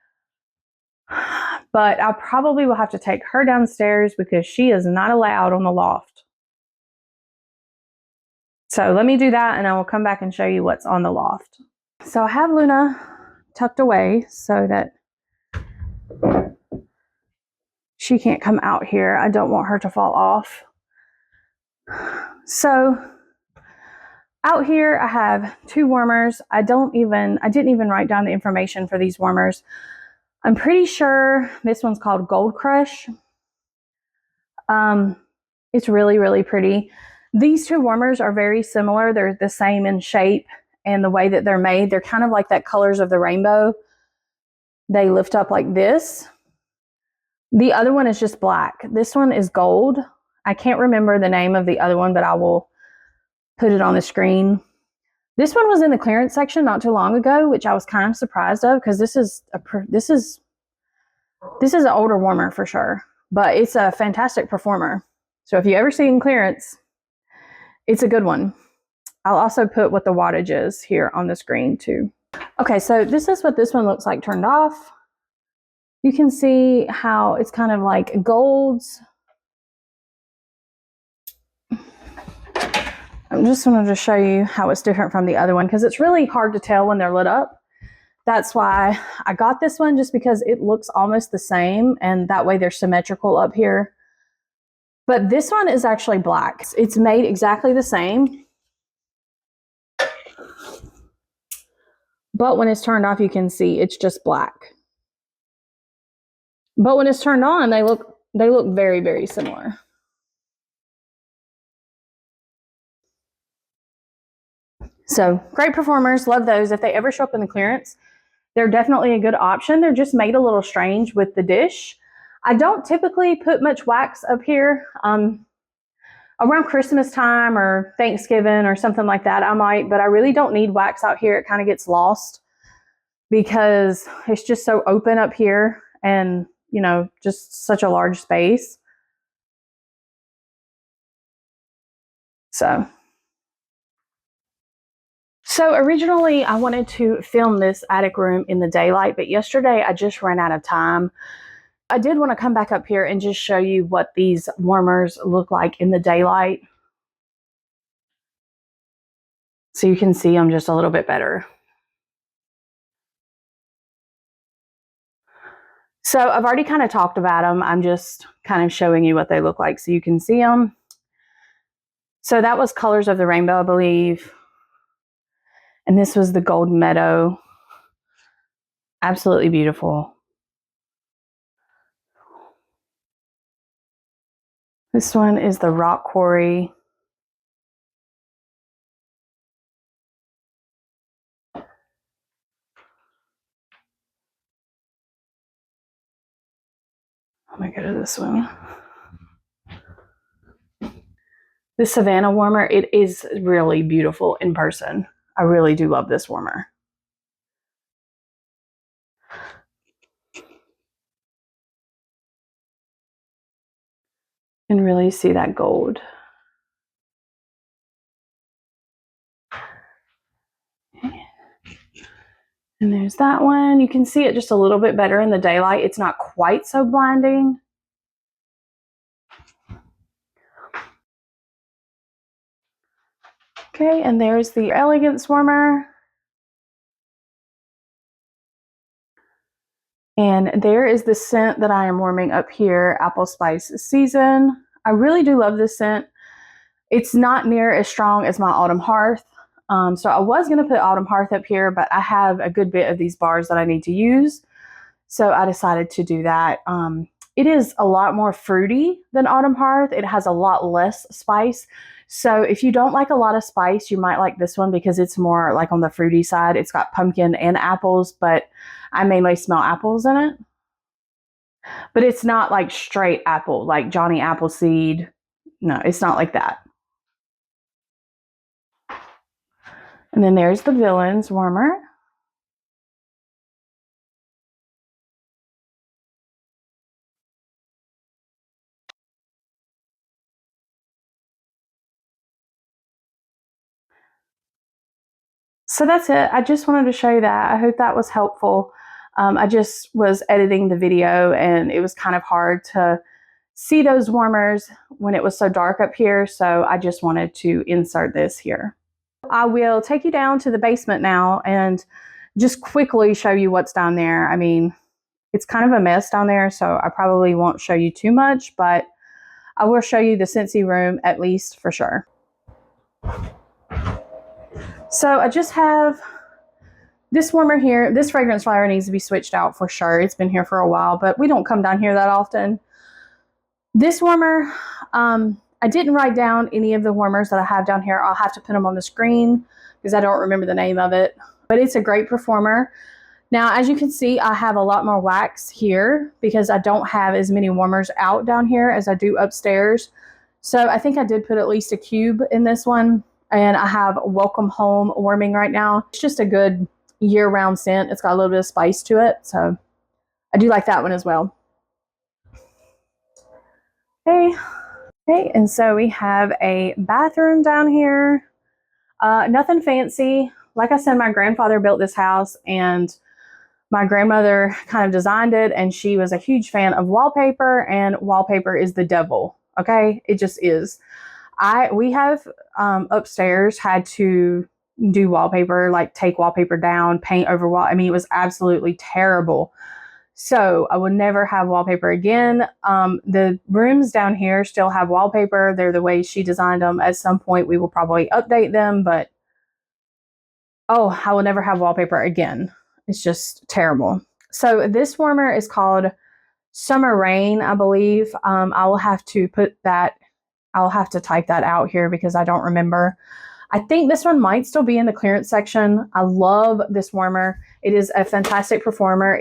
S1: but I probably will have to take her downstairs because she is not allowed on the loft. So let me do that, and I will come back and show you what's on the loft. So I have Luna tucked away so that she can't come out here. I don't want her to fall off. So out here I have 2 warmers. I didn't even write down the information for these warmers. I'm pretty sure this one's called Gold Crush. It's really, really pretty. These 2 warmers are very similar. They're the same in shape and the way that they're made. They're kind of like that Colors of the Rainbow. They lift up like this. The other one is just black. This one is gold. I can't remember the name of the other one, but I will put it on the screen. This one was in the clearance section not too long ago, which I was kind of surprised of because this is an older warmer for sure, but it's a fantastic performer. So if you ever see it in clearance, it's a good one. I'll also put what the wattage is here on the screen too. Okay, so this is what this one looks like turned off. You can see how it's kind of like golds. I'm just wanted to show you how it's different from the other one because it's really hard to tell when they're lit up. That's why I got this one, just because it looks almost the same and that way they're symmetrical up here. But this one is actually black. It's made exactly the same. But when it's turned off, you can see it's just black. But when it's turned on, they look very, very similar. So great performers, love those. If they ever show up in the clearance, they're definitely a good option. They're just made a little strange with the dish. I don't typically put much wax up here. Around Christmas time or Thanksgiving or something like that, I might, but I really don't need wax out here. It kind of gets lost because it's just so open up here and, you know, just such a large space. So originally I wanted to film this attic room in the daylight, but yesterday I just ran out of time. I did want to come back up here and just show you what these warmers look like in the daylight, so you can see them just a little bit better. So I've already kind of talked about them. I'm just kind of showing you what they look like so you can see them. So that was Colors of the Rainbow, I believe. And this was the Gold Meadow. Absolutely beautiful. This one is the Rock Quarry. Let me go to this one. The Savannah warmer, it is really beautiful in person. I really do love this warmer. And really see that gold. And there's that one. You can see it just a little bit better in the daylight. It's not quite so blinding. Okay, and there's the Elegance warmer. And there is the scent that I am warming up here, Apple Spice Season. I really do love this scent. It's not near as strong as my Autumn Hearth. So I was going to put Autumn Hearth up here, but I have a good bit of these bars that I need to use. So I decided to do that. It is a lot more fruity than Autumn Hearth. It has a lot less spice. So if you don't like a lot of spice, you might like this one because it's more like on the fruity side. It's got pumpkin and apples, but I mainly smell apples in it. But it's not like straight apple, like Johnny Appleseed. No, it's not like that. And then there's the Villains warmer. So that's it. I just wanted to show you that. I hope that was helpful. I just was editing the video and it was kind of hard to see those warmers when it was so dark up here. So I just wanted to insert this here. I will take you down to the basement now and just quickly show you what's down there. I mean, it's kind of a mess down there, so I probably won't show you too much, but I will show you the Scentsy room at least for sure. So I just have this warmer here. This fragrance flower needs to be switched out for sure. It's been here for a while, but we don't come down here that often. This warmer, I didn't write down any of the warmers that I have down here. I'll have to put them on the screen because I don't remember the name of it, but it's a great performer. Now, as you can see, I have a lot more wax here because I don't have as many warmers out down here as I do upstairs. So I think I did put at least a cube in this one. And I have Welcome Home warming right now. It's just a good year-round scent. It's got a little bit of spice to it. So I do like that one as well. Okay, and so we have a bathroom down here. Nothing fancy. Like I said, my grandfather built this house and my grandmother kind of designed it, and she was a huge fan of wallpaper, and wallpaper is the devil. Okay, it just is. We have upstairs had to do wallpaper, like take wallpaper down, paint over wall. I mean, it was absolutely terrible. So I would never have wallpaper again. The rooms down here still have wallpaper. They're the way she designed them. At some point, we will probably update them, but oh, I will never have wallpaper again. It's just terrible. So this warmer is called Summer Rain, I believe. I will have to put that, I'll have to type that out here because I don't remember. I think this one might still be in the clearance section. I love this warmer. It is a fantastic performer.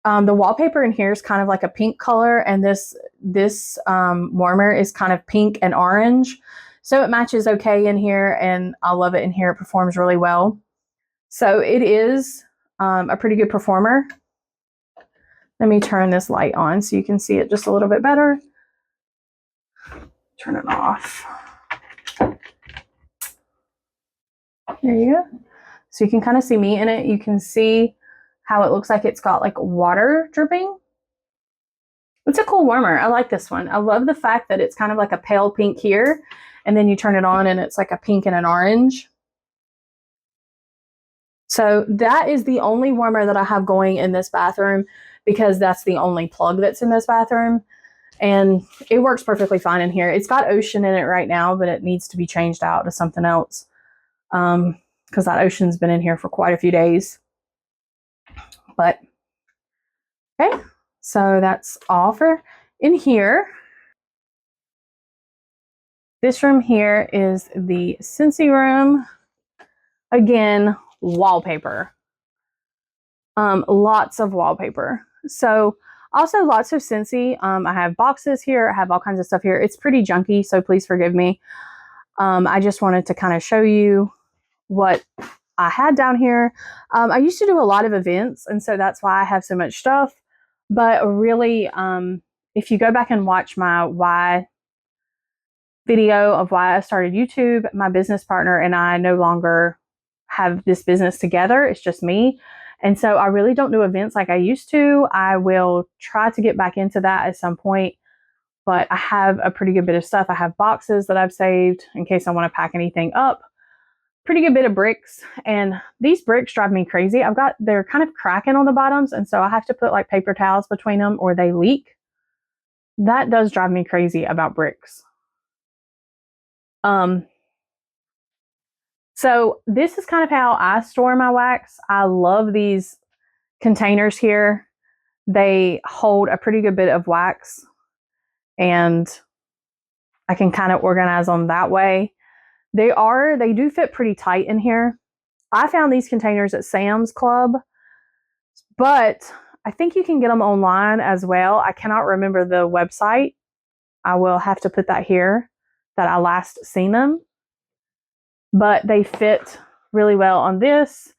S1: The wallpaper in here is kind of like a pink color, and this warmer is kind of pink and orange. So it matches okay in here, and I love it in here. It performs really well. So it is a pretty good performer. Let me turn this light on so you can see it just a little bit better. Turn it off. There you go. So you can kind of see me in it. You can see how it looks like it's got like water dripping. It's a cool warmer. I like this one. I love the fact that it's kind of like a pale pink here, and then you turn it on and it's like a pink and an orange. So that is the only warmer that I have going in this bathroom because that's the only plug that's in this bathroom. And it works perfectly fine in here. It's got ocean in it right now, but it needs to be changed out to something else because that ocean's been in here for quite a few days. But okay, so that's all for in here. This room here is the Scentsy room. Again, wallpaper. Lots of wallpaper. So also lots of Scentsy. I have boxes here. I have all kinds of stuff here. It's pretty junky, so please forgive me. I just wanted to kind of show you what I had down here. I used to do a lot of events, and so that's why I have so much stuff. But really, if you go back and watch my why video of why I started YouTube, my business partner and I no longer have this business together. It's just me. And so I really don't do events like I used to. I will try to get back into that at some point, but I have a pretty good bit of stuff. I have boxes that I've saved in case I want to pack anything up. Pretty good bit of bricks, and these bricks drive me crazy. They're kind of cracking on the bottoms, and so I have to put like paper towels between them or they leak. That does drive me crazy about bricks. So this is kind of how I store my wax. I love these containers here. They hold a pretty good bit of wax, and I can kind of organize them that way. They do fit pretty tight in here. I found these containers at Sam's Club, but I think you can get them online as well. I cannot remember the website. I will have to put that here that I last seen them, but they fit really well on this.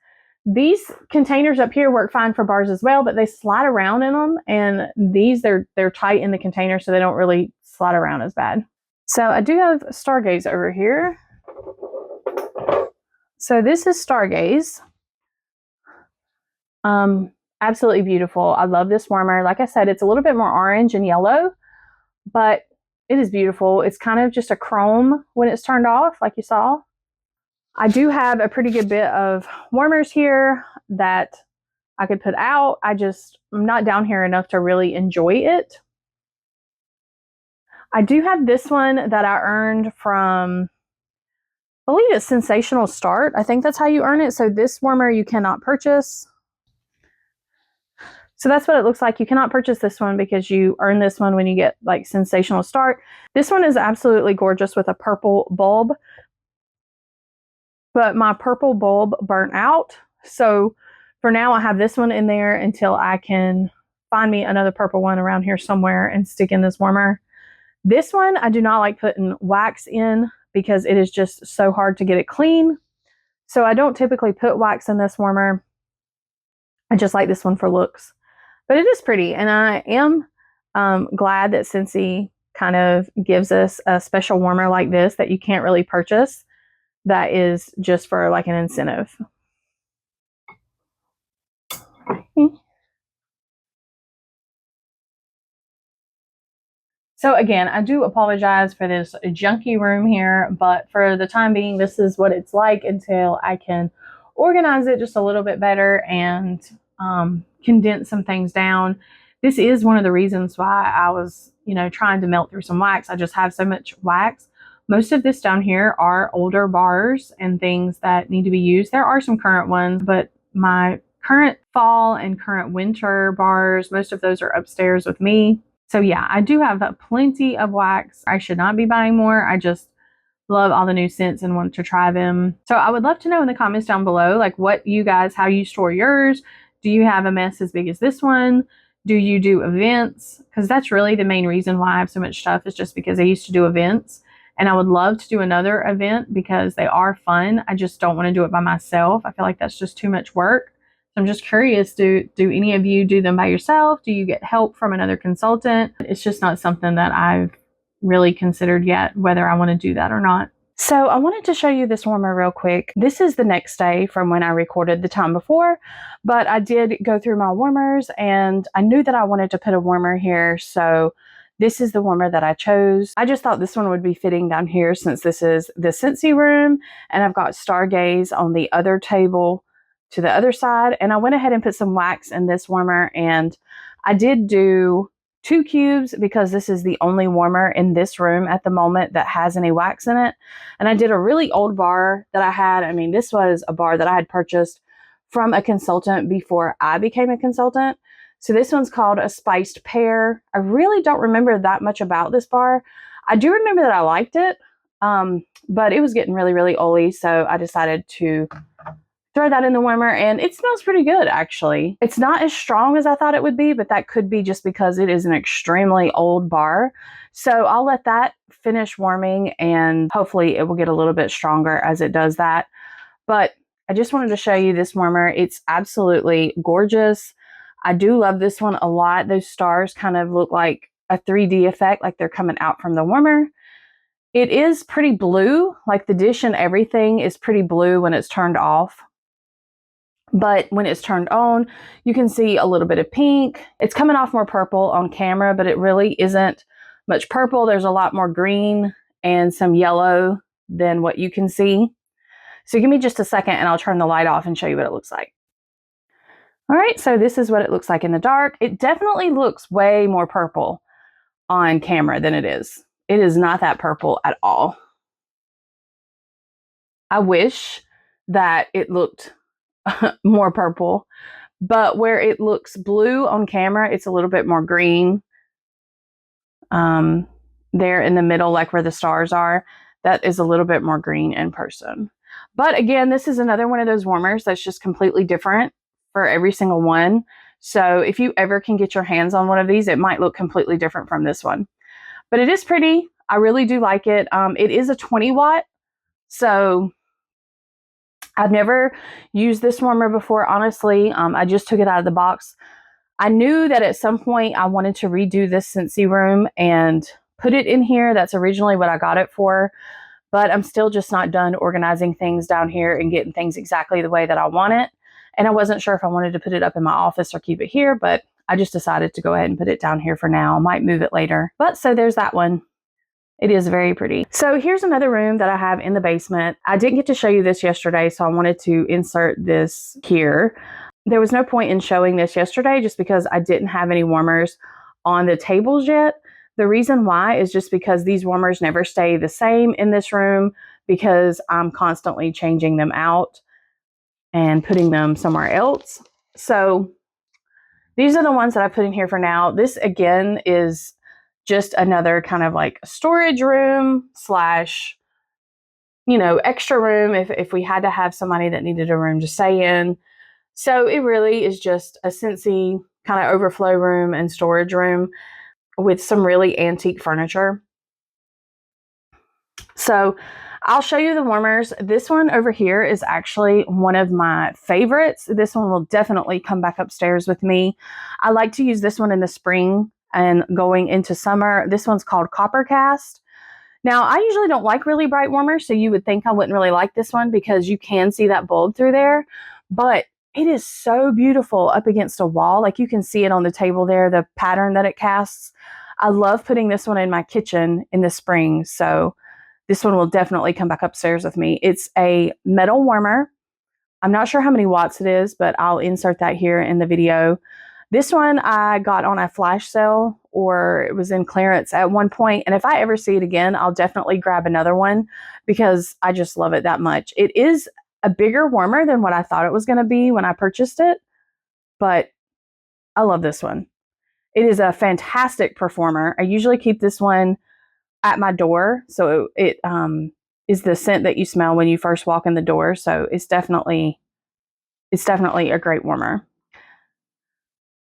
S1: These containers up here work fine for bars as well, but they slide around in them, and these, they're tight in the container, so they don't really slide around as bad. So I do have Stargaze over here. So this is Stargaze. Absolutely beautiful. I love this warmer. Like I said, it's a little bit more orange and yellow, but it is beautiful. It's kind of just a chrome when it's turned off, like you saw. I do have a pretty good bit of warmers here that I could put out. I'm not down here enough to really enjoy it. I do have this one that I earned from, I believe it's Sensational Start. I think that's how you earn it. So this warmer you cannot purchase. So that's what it looks like. You cannot purchase this one because you earn this one when you get like Sensational Start. This one is absolutely gorgeous with a purple bulb, but my purple bulb burnt out. So for now I have this one in there until I can find me another purple one around here somewhere and stick in this warmer. This one I do not like putting wax in because it is just so hard to get it clean. So I don't typically put wax in this warmer. I just like this one for looks. But it is pretty, and I am glad that Scentsy kind of gives us a special warmer like this that you can't really purchase. that is just for like an incentive. So again, I do apologize for this junky room here, but for the time being, this is what it's like until I can organize it just a little bit better and condense some things down. This is one of the reasons why I was, trying to melt through some wax. I just have so much wax. Most of this down here are older bars and things that need to be used. There are some current ones, but my current fall and current winter bars, most of those are upstairs with me. So yeah, I do have plenty of wax. I should not be buying more. I just love all the new scents and want to try them. So I would love to know in the comments down below, like how you store yours. Do you have a mess as big as this one? Do you do events? Because that's really the main reason why I have so much stuff, is just because I used to do events. And I would love to do another event because they are fun. I just don't want to do it by myself. I feel like that's just too much work. I'm just curious, do any of you do them by yourself? Do you get help from another consultant? It's just not something that I've really considered yet, whether I want to do that or not. So I wanted to show you this warmer real quick. This is the next day from when I recorded the time before, but I did go through my warmers and I knew that I wanted to put a warmer here. So this is the warmer that I chose. I just thought this one would be fitting down here since this is the Scentsy room and I've got Stargaze on the other table to the other side, and I went ahead and put some wax in this warmer, and I did do 2 cubes because this is the only warmer in this room at the moment that has any wax in it. And I did a really old bar that I had. I mean, this was a bar that I had purchased from a consultant before I became a consultant. So this one's called a Spiced Pear. I really don't remember that much about this bar. I do remember that I liked it, but it was getting really, really oily, so I decided to throw that in the warmer, and it smells pretty good, actually. It's not as strong as I thought it would be, but that could be just because it is an extremely old bar. So I'll let that finish warming, and hopefully it will get a little bit stronger as it does that. But I just wanted to show you this warmer. It's absolutely gorgeous. I do love this one a lot. Those stars kind of look like a 3D effect, like they're coming out from the warmer. It is pretty blue, like the dish and everything is pretty blue when it's turned off. But when it's turned on, you can see a little bit of pink. It's coming off more purple on camera, but it really isn't much purple. There's a lot more green and some yellow than what you can see. So give me just a second and I'll turn the light off and show you what it looks like. All right, so this is what it looks like in the dark. It definitely looks way more purple on camera than it is. It is not that purple at all. I wish that it looked more purple, but where it looks blue on camera, it's a little bit more green. There in the middle, like where the stars are, that is a little bit more green in person. But again, this is another one of those warmers that's just completely different for every single one. So if you ever can get your hands on one of these, it might look completely different from this one. But it is pretty. I really do like it. It is a 20 watt. So I've never used this warmer before, honestly. I just took it out of the box. I knew that at some point I wanted to redo this Scentsy room and put it in here. That's originally what I got it for. But I'm still just not done organizing things down here and getting things exactly the way that I want it. And I wasn't sure if I wanted to put it up in my office or keep it here, but I just decided to go ahead and put it down here for now. I might move it later. But so there's that one. It is very pretty. So here's another room that I have in the basement. I didn't get to show you this yesterday, so I wanted to insert this here. There was no point in showing this yesterday just because I didn't have any warmers on the tables yet. The reason why is just because these warmers never stay the same in this room because I'm constantly changing them out and putting them somewhere else. So these are the ones that I put in here for now. This again is just another kind of like storage room slash, extra room if we had to have somebody that needed a room to stay in. So it really is just a Scentsy kind of overflow room and storage room with some really antique furniture. So I'll show you the warmers. This one over here is actually one of my favorites. This one will definitely come back upstairs with me. I like to use this one in the spring and going into summer. This one's called Copper Cast. Now, I usually don't like really bright warmers, so you would think I wouldn't really like this one because you can see that bulb through there, but it is so beautiful up against a wall. Like you can see it on the table there, the pattern that it casts. I love putting this one in my kitchen in the spring, so this one will definitely come back upstairs with me. It's a metal warmer. I'm not sure how many watts it is, but I'll insert that here in the video. This one I got on a flash sale, or it was in clearance at one point, and if I ever see it again, I'll definitely grab another one because I just love it that much. It is a bigger warmer than what I thought it was going to be when I purchased it, but I love this one. It is a fantastic performer. I usually keep this one at my door, so it is the scent that you smell when you first walk in the door, so it's definitely a great warmer.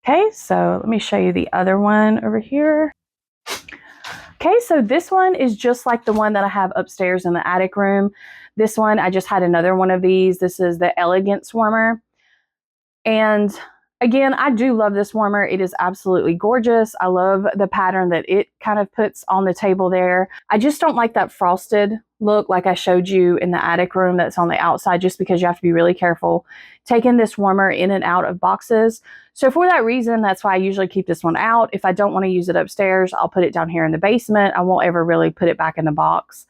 S1: Okay, so let me show you the other one over here. Okay, so this one is just like the one that I have upstairs in the attic room. This one, I just had another one of these. This is the Elegance warmer. And again, I do love this warmer. It is absolutely gorgeous. I love the pattern that it kind of puts on the table there. I just don't like that frosted look like I showed you in the attic room that's on the outside, just because you have to be really careful taking this warmer in and out of boxes. So for that reason, that's why I usually keep this one out. If I don't want to use it upstairs, I'll put it down here in the basement. I won't ever really put it back in the box.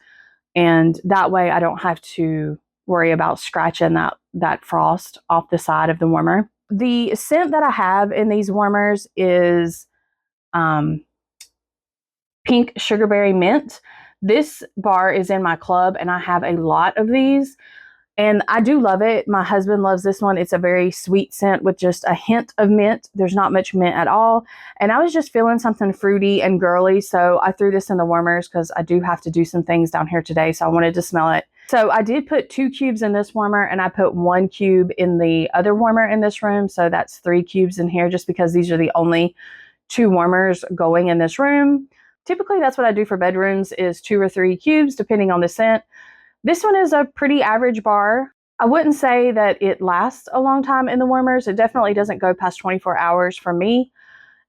S1: And that way I don't have to worry about scratching that frost off the side of the warmer. The scent that I have in these warmers is pink sugarberry mint. This bar is in my club and I have a lot of these. And I do love it. My husband loves this one. It's a very sweet scent with just a hint of mint. There's not much mint at all. And I was just feeling something fruity and girly, so I threw this in the warmers because I do have to do some things down here today, so I wanted to smell it. So I did put 2 cubes in this warmer, and I put 1 cube in the other warmer in this room, so that's 3 cubes in here, just because these are the only 2 warmers going in this room. Typically, that's what I do for bedrooms, is 2 or 3 cubes, depending on the scent. This one is a pretty average bar. I wouldn't say that it lasts a long time in the warmers. It definitely doesn't go past 24 hours for me.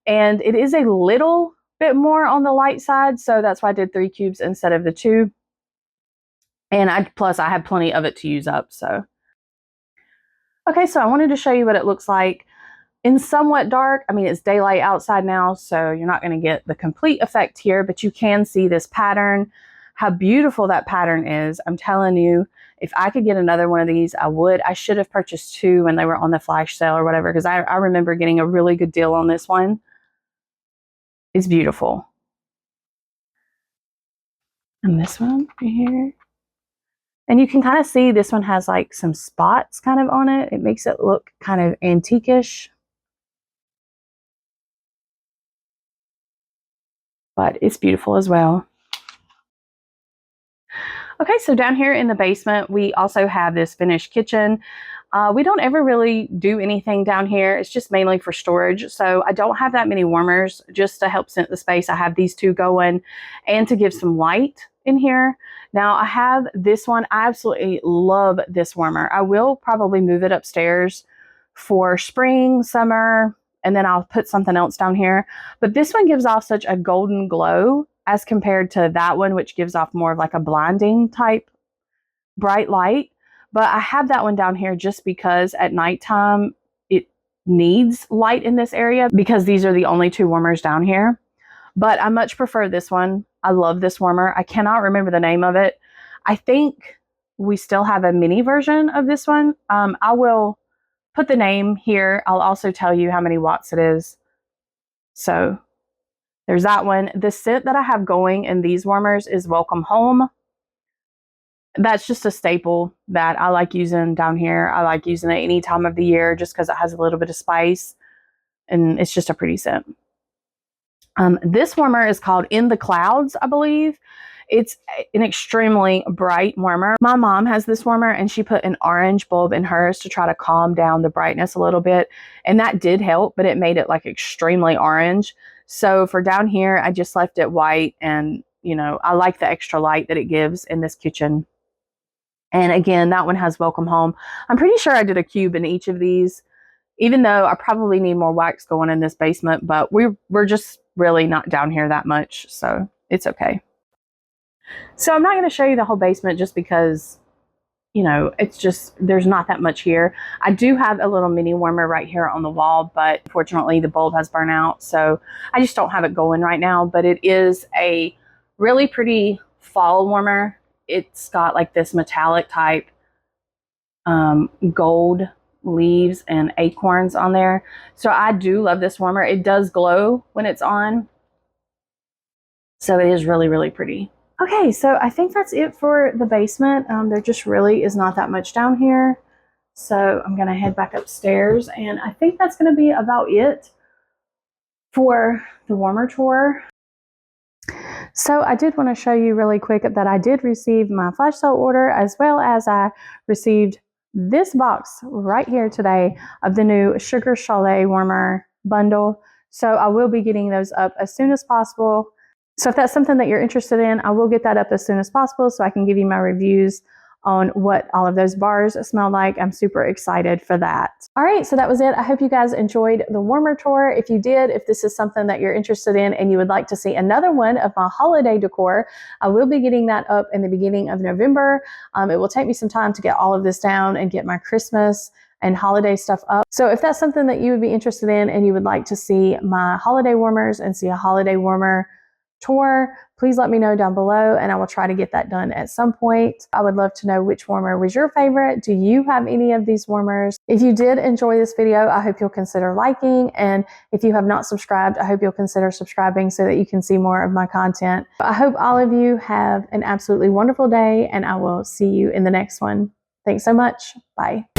S1: And it is a little bit more on the light side, so that's why I did 3 cubes instead of the 2. And plus I have plenty of it to use up, so. Okay, so I wanted to show you what it looks like in somewhat dark. I mean, it's daylight outside now, so you're not going to get the complete effect here, but you can see this pattern, how beautiful that pattern is. I'm telling you, if I could get another one of these, I would. I should have purchased 2 when they were on the flash sale or whatever, because I remember getting a really good deal on this one. It's beautiful. And this one right here. And you can kind of see this one has like some spots kind of on it. It makes it look kind of antique-ish. But it's beautiful as well. Okay, so down here in the basement, we also have this finished kitchen. We don't ever really do anything down here. It's just mainly for storage. So I don't have that many warmers. Just to help scent the space, I have these 2 going, and to give some light in here. Now I have this one. I absolutely love this warmer. I will probably move it upstairs for spring, summer, and then I'll put something else down here. But this one gives off such a golden glow as compared to that one, which gives off more of like a blinding type bright light. But I have that one down here just because at nighttime it needs light in this area, because these are the only 2 warmers down here. But I much prefer this one. I love this warmer. I cannot remember the name of it. I think we still have a mini version of this one. I will put the name here. I'll also tell you how many watts it is. So there's that one. The scent that I have going in these warmers is Welcome Home. That's just a staple that I like using down here. I like using it any time of the year just because it has a little bit of spice, and it's just a pretty scent. This warmer is called In the Clouds, I believe. It's an extremely bright warmer. My mom has this warmer, and she put an orange bulb in hers to try to calm down the brightness a little bit. And that did help, but it made it like extremely orange. So for down here, I just left it white, and you know, I like the extra light that it gives in this kitchen. And again, that one has Welcome Home. I'm pretty sure I did a cube in each of these, even though I probably need more wax going in this basement, but we're just really not down here that much, so it's okay. So I'm not going to show you the whole basement just because, you know, it's just, there's not that much here. I do have a little mini warmer right here on the wall, but unfortunately the bulb has burnt out. So I just don't have it going right now, but it is a really pretty fall warmer. It's got like this metallic type gold leaves and acorns on there. So I do love this warmer. It does glow when it's on. So it is really, really pretty. Okay, so I think that's it for the basement. There just really is not that much down here. So I'm gonna head back upstairs, and I think that's gonna be about it for the warmer tour. So I did want to show you really quick that I did receive my flash sale order, as well as I received this box right here today of the new Sugar Chalet warmer bundle. So I will be getting those up as soon as possible. So if that's something that you're interested in, I will get that up as soon as possible so I can give you my reviews on what all of those bars smell like. I'm super excited for that. All right, so that was it. I hope you guys enjoyed the warmer tour. If you did, if this is something that you're interested in and you would like to see another one of my holiday decor, I will be getting that up in the beginning of November. It will take me some time to get all of this down and get my Christmas and holiday stuff up. So if that's something that you would be interested in and you would like to see my holiday warmers and see a holiday warmer tour, please let me know down below and I will try to get that done at some point. I would love to know which warmer was your favorite. Do you have any of these warmers? If you did enjoy this video, I hope you'll consider liking, and if you have not subscribed, I hope you'll consider subscribing so that you can see more of my content. I hope all of you have an absolutely wonderful day, and I will see you in the next one. Thanks so much. Bye.